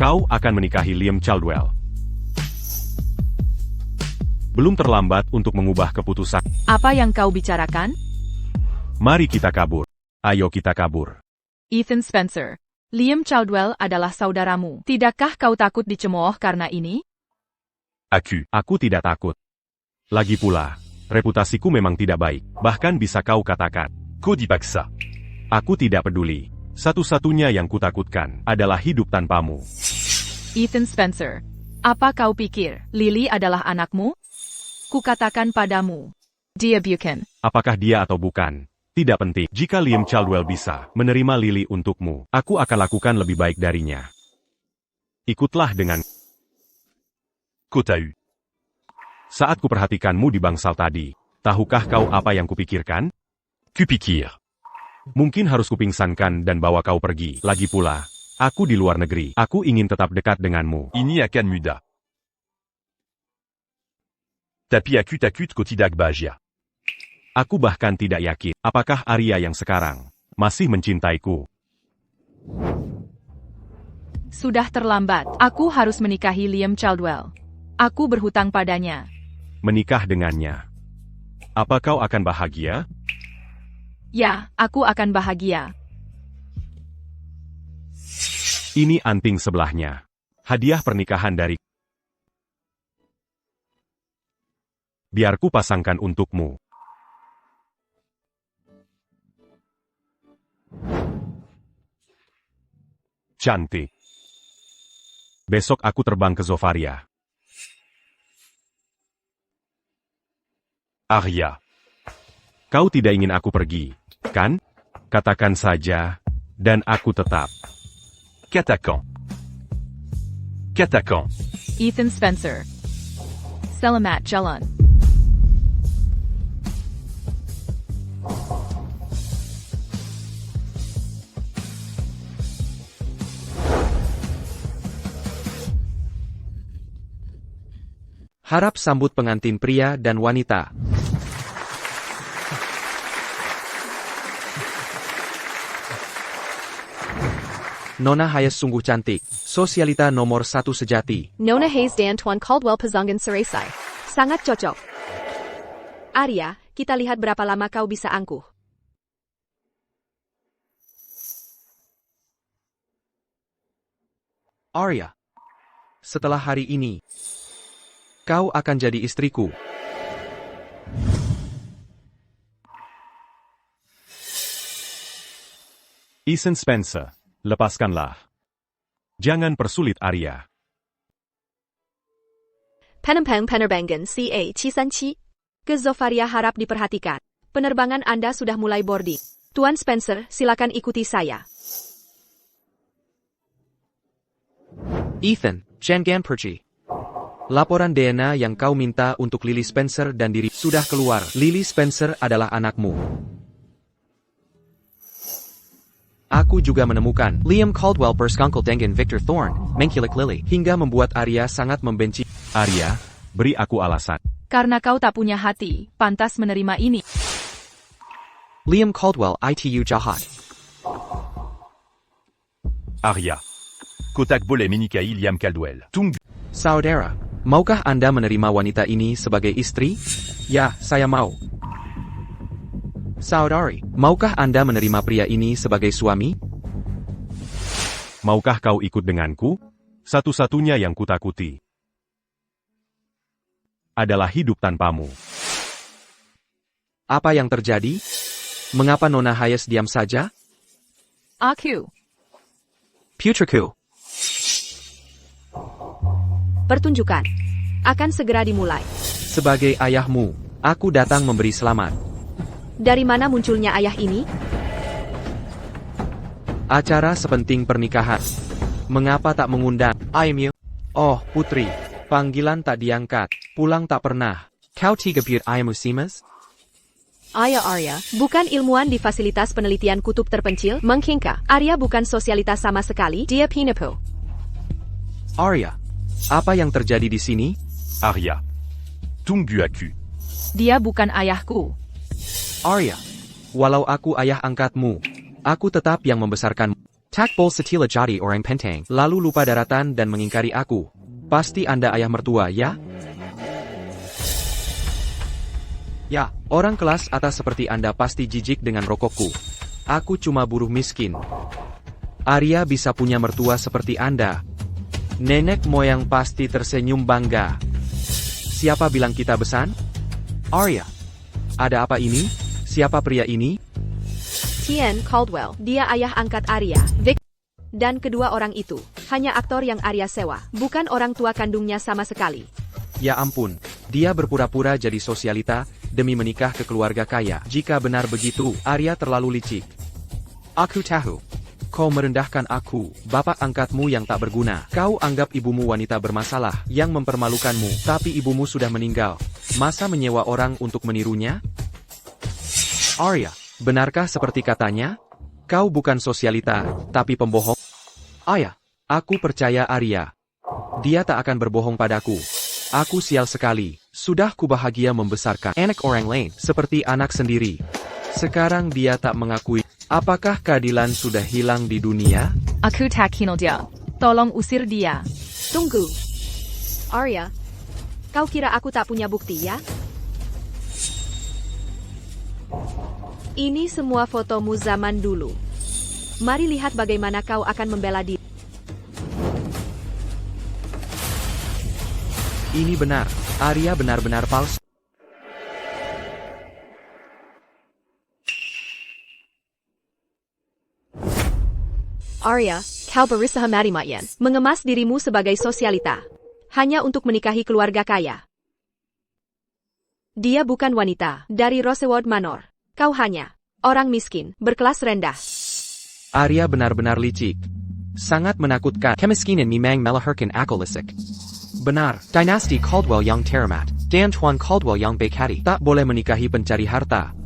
S2: kau akan menikahi Liam Caldwell. Belum terlambat untuk mengubah keputusan.
S3: Apa yang kau bicarakan?
S2: Mari kita kabur. Ayo kita kabur.
S3: Ethan Spencer, Liam Caldwell adalah saudaramu. Tidakkah kau takut dicemooh karena ini?
S2: Aku tidak takut. Lagi pula, reputasiku memang tidak baik. Bahkan bisa kau katakan.
S4: Kodipaksa.
S2: Aku tidak peduli. Satu-satunya yang kutakutkan adalah hidup tanpamu.
S3: Ethan Spencer, apa kau pikir Lily adalah anakmu? Kukatakan padamu, dia bukan.
S2: Apakah dia atau bukan? Tidak penting. Jika Liam Caldwell bisa menerima Lily untukmu, aku akan lakukan lebih baik darinya. Ikutlah dengan
S4: Kotau.
S2: saat kuperhatikanmu di bangsal tadi. Tahukah kau apa yang kupikirkan?
S4: Kupikir.
S2: Mungkin harus kupingsankan dan bawa kau pergi. Lagi pula, aku di luar negeri. Aku ingin tetap dekat denganmu.
S4: Ini akan mudah. Tapi aku takut kau tidak bahagia.
S2: Aku bahkan tidak yakin, apakah Arya yang sekarang masih mencintaiku.
S3: Sudah terlambat. Aku harus menikahi Liam Caldwell. Aku berhutang padanya.
S2: Menikah dengannya. Apa kau akan bahagia?
S3: Ya, aku akan bahagia.
S2: Ini anting sebelahnya. Hadiah pernikahan dari. Biar ku pasangkan untukmu. Cantik. Besok aku terbang ke Zofaria.
S4: Arya.
S2: Kau tidak ingin aku pergi, kan? Katakan saja, dan aku tetap.
S4: Katakan. Katakan.
S3: Ethan Spencer. Selamat jalan.
S1: Harap sambut pengantin pria dan wanita. Nona Hayes sungguh cantik. Sosialita nomor 1 sejati.
S5: Nona Hayes dan Tuan Caldwell Pazongan Seresai. Sangat cocok. Arya, kita lihat berapa lama kau bisa angkuh.
S1: Arya, setelah hari ini, kau akan jadi istriku.
S2: Ethan Spencer, lepaskanlah. Jangan persulit Arya.
S5: Penempang Penerbangan CA 737. Ke Zofaria harap diperhatikan. Penerbangan Anda sudah mulai boarding. Tuan Spencer, silakan ikuti saya.
S1: Ethan, jangan pergi. Laporan DNA yang kau minta untuk Lily Spencer dan diri sudah keluar. Lily Spencer adalah anakmu. Aku juga menemukan Liam Caldwell berskangkul dengan Victor Thorne, mengkilik Lily, hingga membuat Arya sangat membenci.
S2: Arya, beri aku alasan.
S3: Karena kau tak punya hati, pantas menerima ini.
S1: Liam Caldwell itu jahat.
S4: Arya. Kotak boleh menikahi Liam Caldwell. Tunggu.
S1: Saudara, maukah Anda menerima wanita ini sebagai istri? Ya, saya mau. Saudari, maukah Anda menerima pria ini sebagai suami?
S2: Maukah kau ikut denganku? Satu-satunya yang kutakuti adalah hidup tanpamu.
S1: Apa yang terjadi? Mengapa Nona Hayes diam saja?
S3: Aku.
S1: Putriku.
S5: Pertunjukan akan segera dimulai.
S1: Sebagai ayahmu, aku datang memberi selamat.
S5: Dari mana munculnya ayah ini?
S1: Acara sepenting pernikahan. Mengapa tak mengundang? Aimyu. Oh, putri. Panggilan tak diangkat. Pulang tak pernah. Kau tiga biut ayamu simas?
S5: Ayah Arya, bukan ilmuwan di fasilitas penelitian kutub terpencil, mengkingka. Arya bukan sosialitas sama sekali, dia pinapo.
S1: Arya, apa yang terjadi di sini?
S4: Arya. Tunggu aku.
S3: Dia bukan ayahku.
S1: Arya, walau aku ayah angkatmu, aku tetap yang membesarkanmu. Takbol setila jadi orang penteng, lalu lupa daratan dan mengingkari aku. Pasti Anda ayah mertua, ya? Ya, orang kelas atas seperti Anda pasti jijik dengan rokokku. Aku cuma buruh miskin. Arya bisa punya mertua seperti Anda. Nenek moyang pasti tersenyum bangga. Siapa bilang kita besan? Arya. Ada apa ini? Siapa pria ini?
S5: Tien Caldwell, dia ayah angkat Arya, Vic, dan kedua orang itu hanya aktor yang Arya sewa, bukan orang tua kandungnya sama sekali.
S1: Ya ampun, dia berpura-pura jadi sosialita demi menikah ke keluarga kaya. Jika benar begitu, Arya terlalu licik. Aku tahu. Kau merendahkan aku, bapak angkatmu yang tak berguna. Kau anggap ibumu wanita bermasalah, yang mempermalukanmu, tapi ibumu sudah meninggal. Masa menyewa orang untuk menirunya? Arya, benarkah seperti katanya? Kau bukan sosialita, tapi pembohong? Ayah, aku percaya Arya. Dia tak akan berbohong padaku. Aku sial sekali, sudah kubahagia membesarkan anak orang lain, seperti anak sendiri. Sekarang dia tak mengakui. Apakah keadilan sudah hilang di dunia?
S3: Aku tak kenal dia. Tolong usir dia.
S5: Tunggu. Arya, kau kira aku tak punya bukti ya? Ini semua fotomu zaman dulu. Mari lihat bagaimana kau akan membela diri.
S1: Ini benar, Arya benar-benar palsu.
S5: Arya, kau berusaha mati-matian mengemas dirimu sebagai sosialita. Hanya untuk menikahi keluarga kaya. Dia bukan wanita dari Rosewood Manor. Kau hanya orang miskin, berkelas rendah.
S1: Arya benar-benar licik. Sangat menakutkan. Kemiskinan memang melahirkan akolisik. Benar, dinasti Caldwell yang teramat, dan Tuan Caldwell yang baik hati, tak boleh menikahi pencari harta.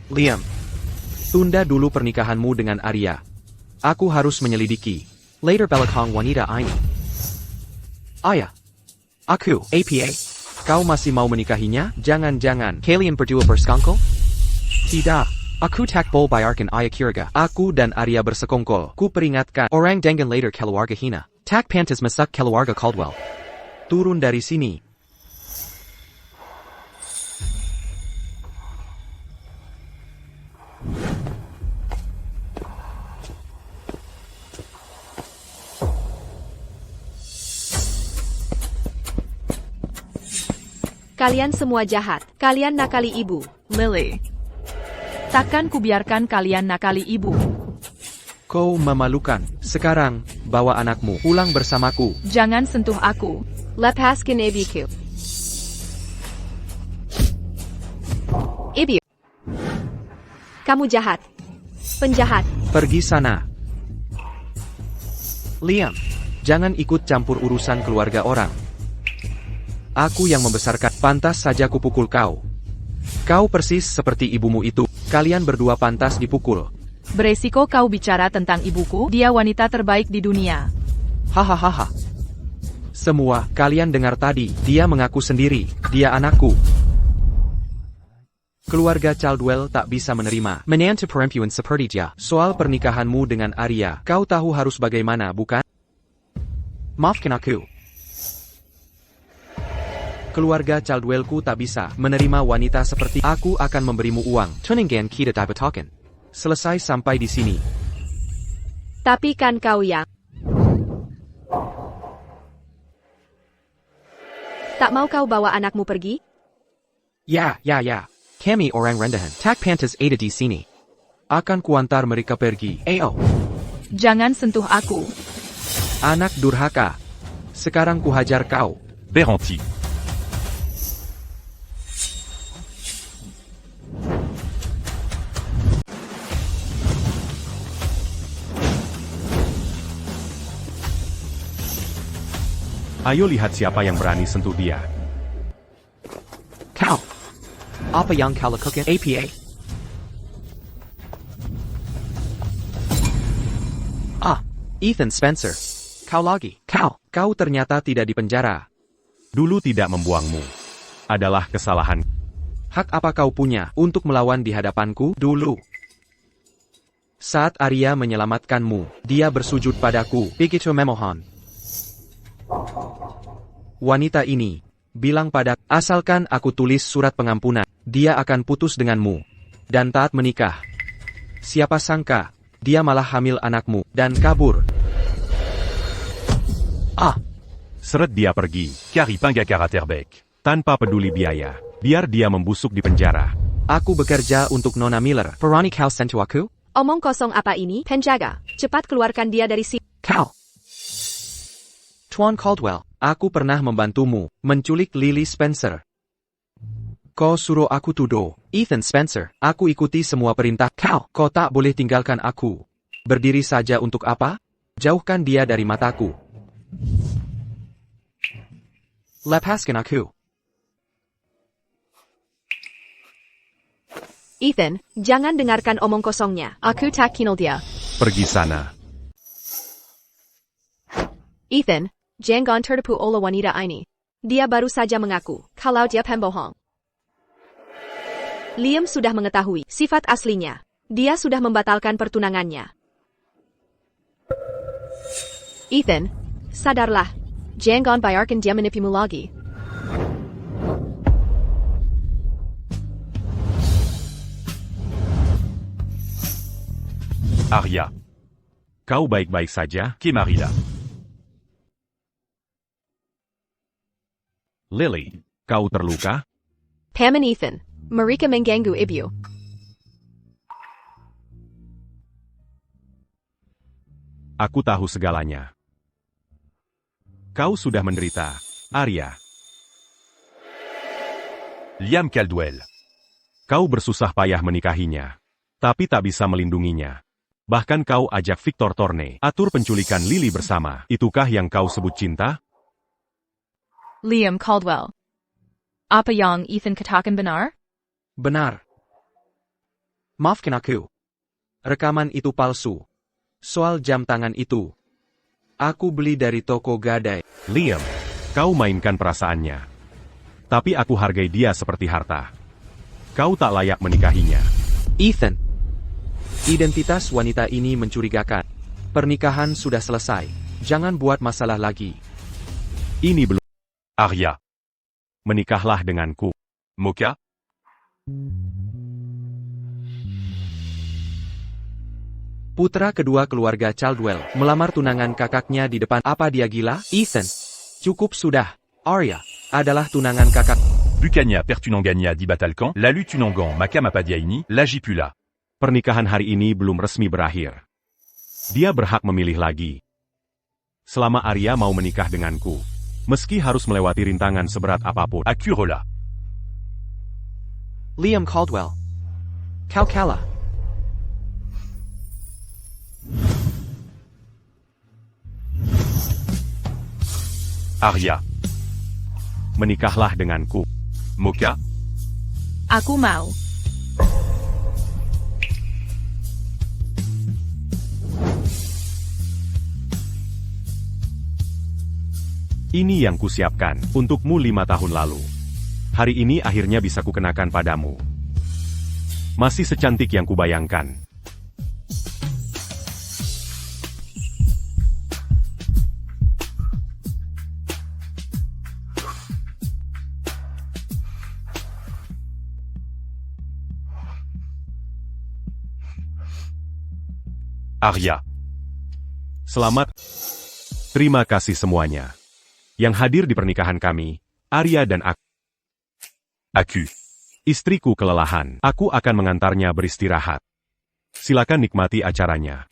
S1: Liam, tunda dulu pernikahanmu dengan Arya. Aku harus menyelidiki. Later belakang wanita ini. Ayah. Aku, APA. Kau masih mau menikahinya? Jangan-jangan. Kalian berdua bersekongkol? Tidak. Aku tak boleh bayarkan ayah kiraga. Aku dan Arya bersekongkol. Ku peringatkan. Orang dengan later keluarga hina. Tak pantas masak keluarga Caldwell. Turun dari sini.
S5: Kalian semua jahat. Kalian nakali ibu.
S3: Lily. Takkan kubiarkan kalian nakali ibu.
S1: Kau memalukan. Sekarang, bawa anakmu pulang bersamaku.
S3: Jangan sentuh aku.
S5: Lepaskan ibuku. Ibu. Kamu jahat. Penjahat.
S1: Pergi sana. Liam, Jangan ikut campur urusan keluarga orang. Aku yang membesarkan, pantas saja kupukul kau. Kau persis seperti ibumu itu. Kalian berdua pantas dipukul.
S3: Beresiko kau bicara tentang ibuku, dia wanita terbaik di dunia.
S1: Hahaha. Semua, kalian dengar tadi, dia mengaku sendiri, dia anakku. Keluarga Caldwell tak bisa menerima menantu perempuan seperti dia. Soal pernikahanmu dengan Arya, kau tahu harus bagaimana, bukan? Maafkan aku. Keluarga Caldwellku tak bisa menerima wanita seperti aku. Akan memberimu uang. Tuninggan kita dibetakan. Selesai sampai di sini.
S5: Tapi kan kau yang tak mau kau bawa anakmu pergi?
S1: Ya. Kami orang rendahan. Tak pantas ada di sini. Akan kuantar mereka pergi.
S3: Jangan sentuh aku.
S1: Anak durhaka. Sekarang kuhajar kau.
S4: Berenti.
S2: Ayo lihat siapa yang berani sentuh dia.
S1: Kau. Apa yang kau lakukan? APA. Ethan Spencer. Kau lagi. Kau ternyata tidak dipenjara.
S2: Dulu tidak membuangmu. Adalah kesalahan.
S1: Hak apa kau punya untuk melawan di hadapanku dulu? Saat Arya menyelamatkanmu, dia bersujud padaku. Begitu memohon. Wanita ini bilang pada, asalkan aku tulis surat pengampunan, dia akan putus denganmu dan taat menikah. Siapa sangka, dia malah hamil anakmu dan kabur.
S2: Seret dia pergi,
S4: Caripinga Karaterbek.
S2: tanpa peduli biaya. Biar dia membusuk di penjara.
S1: Aku bekerja untuk Nona Miller. Veronica kau sentuh aku?
S5: Omong kosong apa ini, penjaga? Cepat keluarkan dia dari sini.
S1: Kau. Tuan Caldwell, aku pernah membantumu menculik Lily Spencer. Kau suruh aku tuduh Ethan Spencer. Aku ikuti semua perintah kau tak boleh tinggalkan aku. Berdiri saja untuk apa? Jauhkan dia dari mataku. Lepaskan aku.
S5: Ethan, jangan dengarkan omong kosongnya. Aku tak kenal dia.
S2: Pergi sana.
S5: Ethan, jangan tertipu oleh wanita ini. Dia baru saja mengaku kalau dia pembohong. Liam sudah mengetahui sifat aslinya. Dia sudah membatalkan pertunangannya. Ethan, sadarlah. Jangan biarkan dia menipumu lagi.
S4: Arya.
S2: Kau baik-baik saja?
S4: Kemarida.
S2: Lily, kau terluka?
S5: Pam and Ethan, mereka mengganggu ibu.
S2: Aku tahu segalanya. Kau sudah menderita, Arya.
S4: Liam Caldwell.
S2: Kau bersusah payah menikahinya, tapi tak bisa melindunginya. Bahkan kau ajak Victor Thorne atur penculikan Lily bersama. Itukah yang kau sebut cinta?
S3: Liam Caldwell. Apa yang Ethan katakan benar?
S1: Benar. Maafkan aku. Rekaman itu palsu. Soal jam tangan itu, aku beli dari toko gadai.
S2: Liam, kau mainkan perasaannya. Tapi aku hargai dia seperti harta. Kau tak layak menikahinya.
S1: Ethan. Identitas wanita ini mencurigakan. Pernikahan sudah selesai. Jangan buat masalah lagi.
S2: Ini belum.
S4: Arya.
S2: Menikahlah denganku.
S4: Mocha.
S1: Putra kedua keluarga Caldwell melamar tunangan kakaknya di depan. Apa dia gila? Ethan. Cukup sudah. Arya adalah tunangan kakak.
S4: Bucania Pertunangania di Batalkan. Lalu Tunangan Makama Padiaini. Lagipula.
S2: Pernikahan hari ini belum resmi berakhir. Dia berhak memilih lagi. Selama Arya mau menikah denganku, meski harus melewati rintangan seberat apapun.
S4: Akurola.
S1: Liam Caldwell. Kau kalah.
S4: Arya.
S2: Menikahlah denganku.
S4: Mocha.
S3: Aku mau.
S2: Ini yang kusiapkan untukmu 5 tahun lalu. Hari ini akhirnya bisa kukenakan padamu. Masih secantik yang kubayangkan.
S4: Arya.
S2: Selamat. Terima kasih semuanya. Yang hadir di pernikahan kami, Arya dan aku.
S4: Aku.
S2: Istriku kelelahan. Aku akan mengantarnya beristirahat. Silakan nikmati acaranya.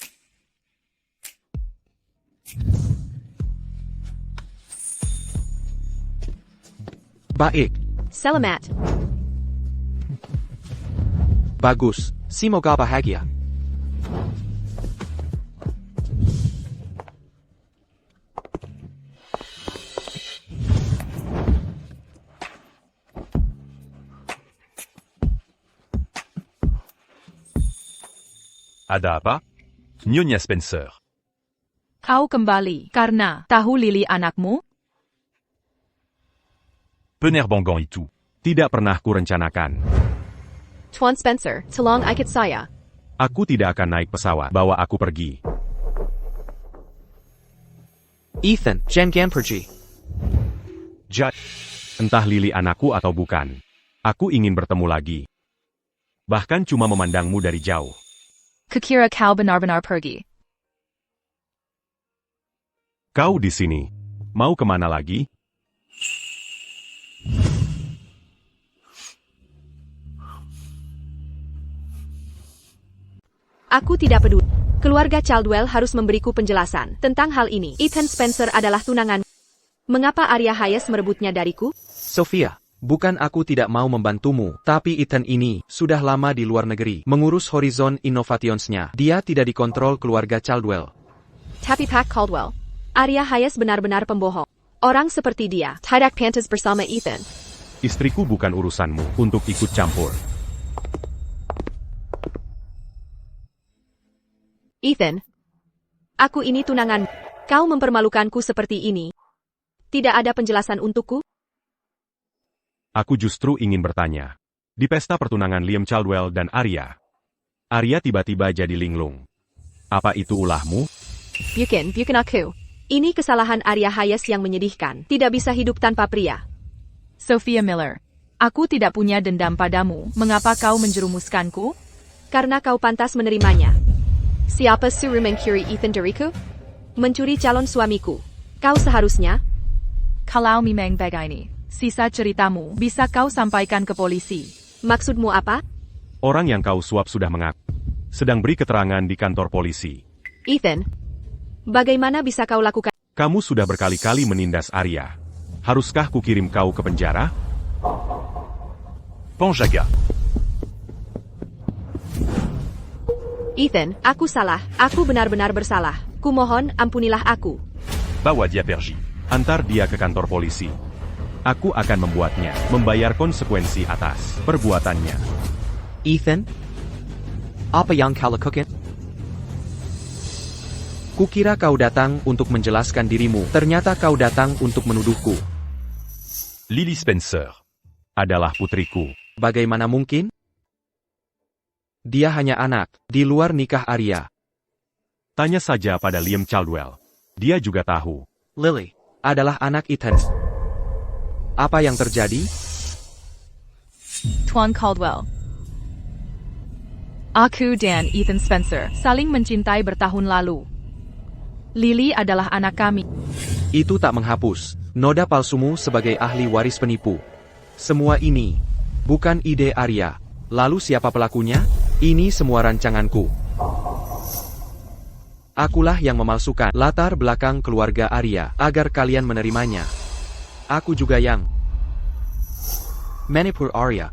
S1: Baik,
S5: Selamat.
S1: bagus. Semoga bahagia.
S4: Ada apa? Nyonya Spencer.
S3: Kau kembali karena tahu Lily anakmu?
S4: Penerbangan itu.
S2: Tidak pernah kurencanakan.
S5: Tuan Spencer, tolong ikut saya.
S2: Aku tidak akan naik pesawat. Bawa aku pergi.
S1: Ethan, jangan pergi.
S2: Entah Lily anakku atau bukan. Aku ingin bertemu lagi. Bahkan cuma memandangmu dari jauh.
S3: Kukira kau benar-benar pergi.
S2: Kau di sini. Mau kemana lagi?
S5: Aku tidak peduli. Keluarga Caldwell harus memberiku penjelasan tentang hal ini. Ethan Spencer adalah tunangan. Mengapa Arya Hayes merebutnya dariku?
S1: Sophia, bukan aku tidak mau membantumu, tapi Ethan ini sudah lama di luar negeri, mengurus Horizon Innovations-nya. Dia tidak dikontrol keluarga Caldwell.
S5: Tapi Pak Caldwell, Arya Hayes benar-benar pembohong. Orang seperti dia tidak pantas bersama Ethan.
S2: Istriku bukan urusanmu untuk ikut campur.
S5: Ethan, aku ini tunangan. Kau mempermalukanku seperti ini. Tidak ada penjelasan untukku?
S2: Aku justru ingin bertanya. Di pesta pertunangan Liam Caldwell dan Arya tiba-tiba jadi linglung. Apa itu ulahmu?
S5: Bukan aku. Ini kesalahan Arya Hayes yang menyedihkan. Tidak bisa hidup tanpa pria.
S3: Sophia Miller, aku tidak punya dendam padamu. Mengapa kau menjerumuskanku?
S5: Karena kau pantas menerimanya. Siapa suruh mencuri Ethan dariku? Mencuri calon suamiku. Kau seharusnya.
S3: Kalau memang begini, sisa ceritamu bisa kau sampaikan ke polisi.
S5: Maksudmu apa?
S2: Orang yang kau suap sudah mengaku. Sedang beri keterangan di kantor polisi.
S5: Ethan, bagaimana bisa kau lakukan?
S2: Kamu sudah berkali-kali menindas Arya. Haruskah kukirim kau ke penjara?
S4: Panjaga.
S5: Ethan, aku salah. Aku benar-benar bersalah. Kumohon, ampunilah aku.
S4: Bawa dia pergi.
S2: Antar dia ke kantor polisi. Aku akan membuatnya membayar konsekuensi atas perbuatannya.
S1: Ethan? Apa yang kau lakukan? Kukira kau datang untuk menjelaskan dirimu, ternyata kau datang untuk menuduhku.
S4: Lily Spencer.
S2: Adalah putriku.
S1: Bagaimana mungkin? Dia hanya anak, di luar nikah Arya.
S2: Tanya saja pada Liam Caldwell. Dia juga tahu.
S1: Lily adalah anak Ethan. Apa yang terjadi?
S3: Tuan Caldwell. Aku dan Ethan Spencer saling mencintai bertahun lalu. Lily adalah anak kami.
S1: Itu tak menghapus noda palsumu sebagai ahli waris penipu. Semua ini bukan ide Arya. Lalu siapa pelakunya? Ini semua rancanganku. Akulah yang memalsukan latar belakang keluarga Arya agar kalian menerimanya. Aku juga yang menipur Arya,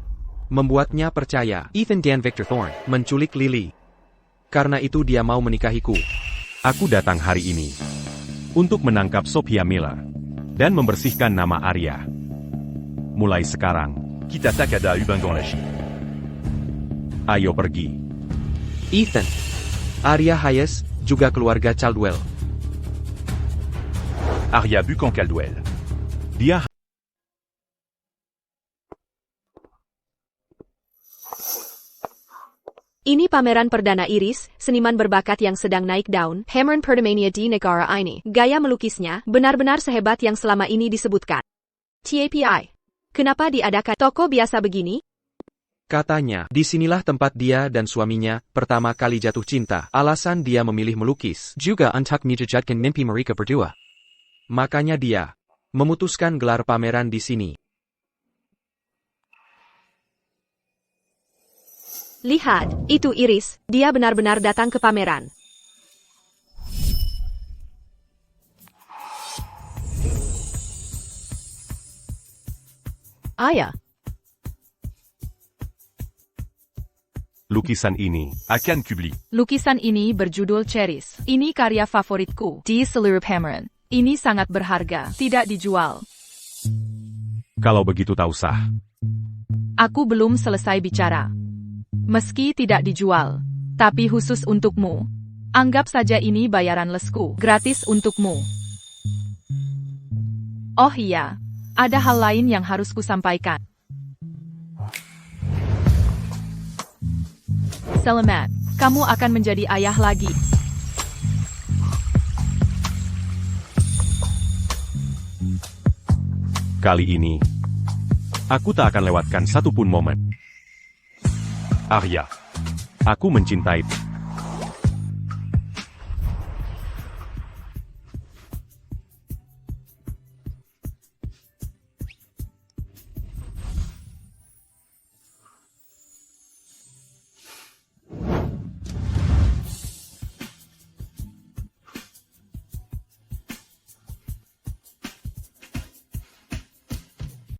S1: membuatnya percaya Ethan dan Victor Thorne menculik Lily. Karena itu dia mau menikahiku.
S2: Aku datang hari ini untuk menangkap Sophia Miller dan membersihkan nama Arya. Mulai sekarang,
S4: Kita Takada Ubin dans la Chine.
S2: ayo pergi.
S1: Ethan. Arya Hayes, juga keluarga Caldwell.
S4: Arya Bucan Caldwell.
S2: Dia
S5: Ini pameran perdana Iris, seniman berbakat yang sedang naik daun, pameran perdana di negara ini. Gaya melukisnya benar-benar sehebat yang selama ini disebutkan. TAPI. Kenapa diadakan toko biasa begini?
S1: Katanya, disinilah tempat dia dan suaminya pertama kali jatuh cinta. Alasan dia memilih melukis juga untuk menjadikan mimpi mereka berdua. Makanya dia memutuskan gelar pameran di sini.
S5: Lihat, itu Iris, dia benar-benar datang ke pameran. Ayah,
S2: lukisan ini.
S4: Akan Kubli.
S3: Lukisan ini berjudul Cheris. Ini karya favoritku di seluruh pameran. Ini sangat berharga, tidak dijual.
S2: Kalau begitu tak usah.
S3: Aku belum selesai bicara. Meski tidak dijual, tapi khusus untukmu. Anggap saja ini bayaran lesku, gratis untukmu. Oh iya, ada hal lain yang harus kusampaikan. Selamat, kamu akan menjadi ayah lagi.
S2: Kali ini, aku tak akan lewatkan satupun momen.
S4: Arya.
S2: Aku mencintai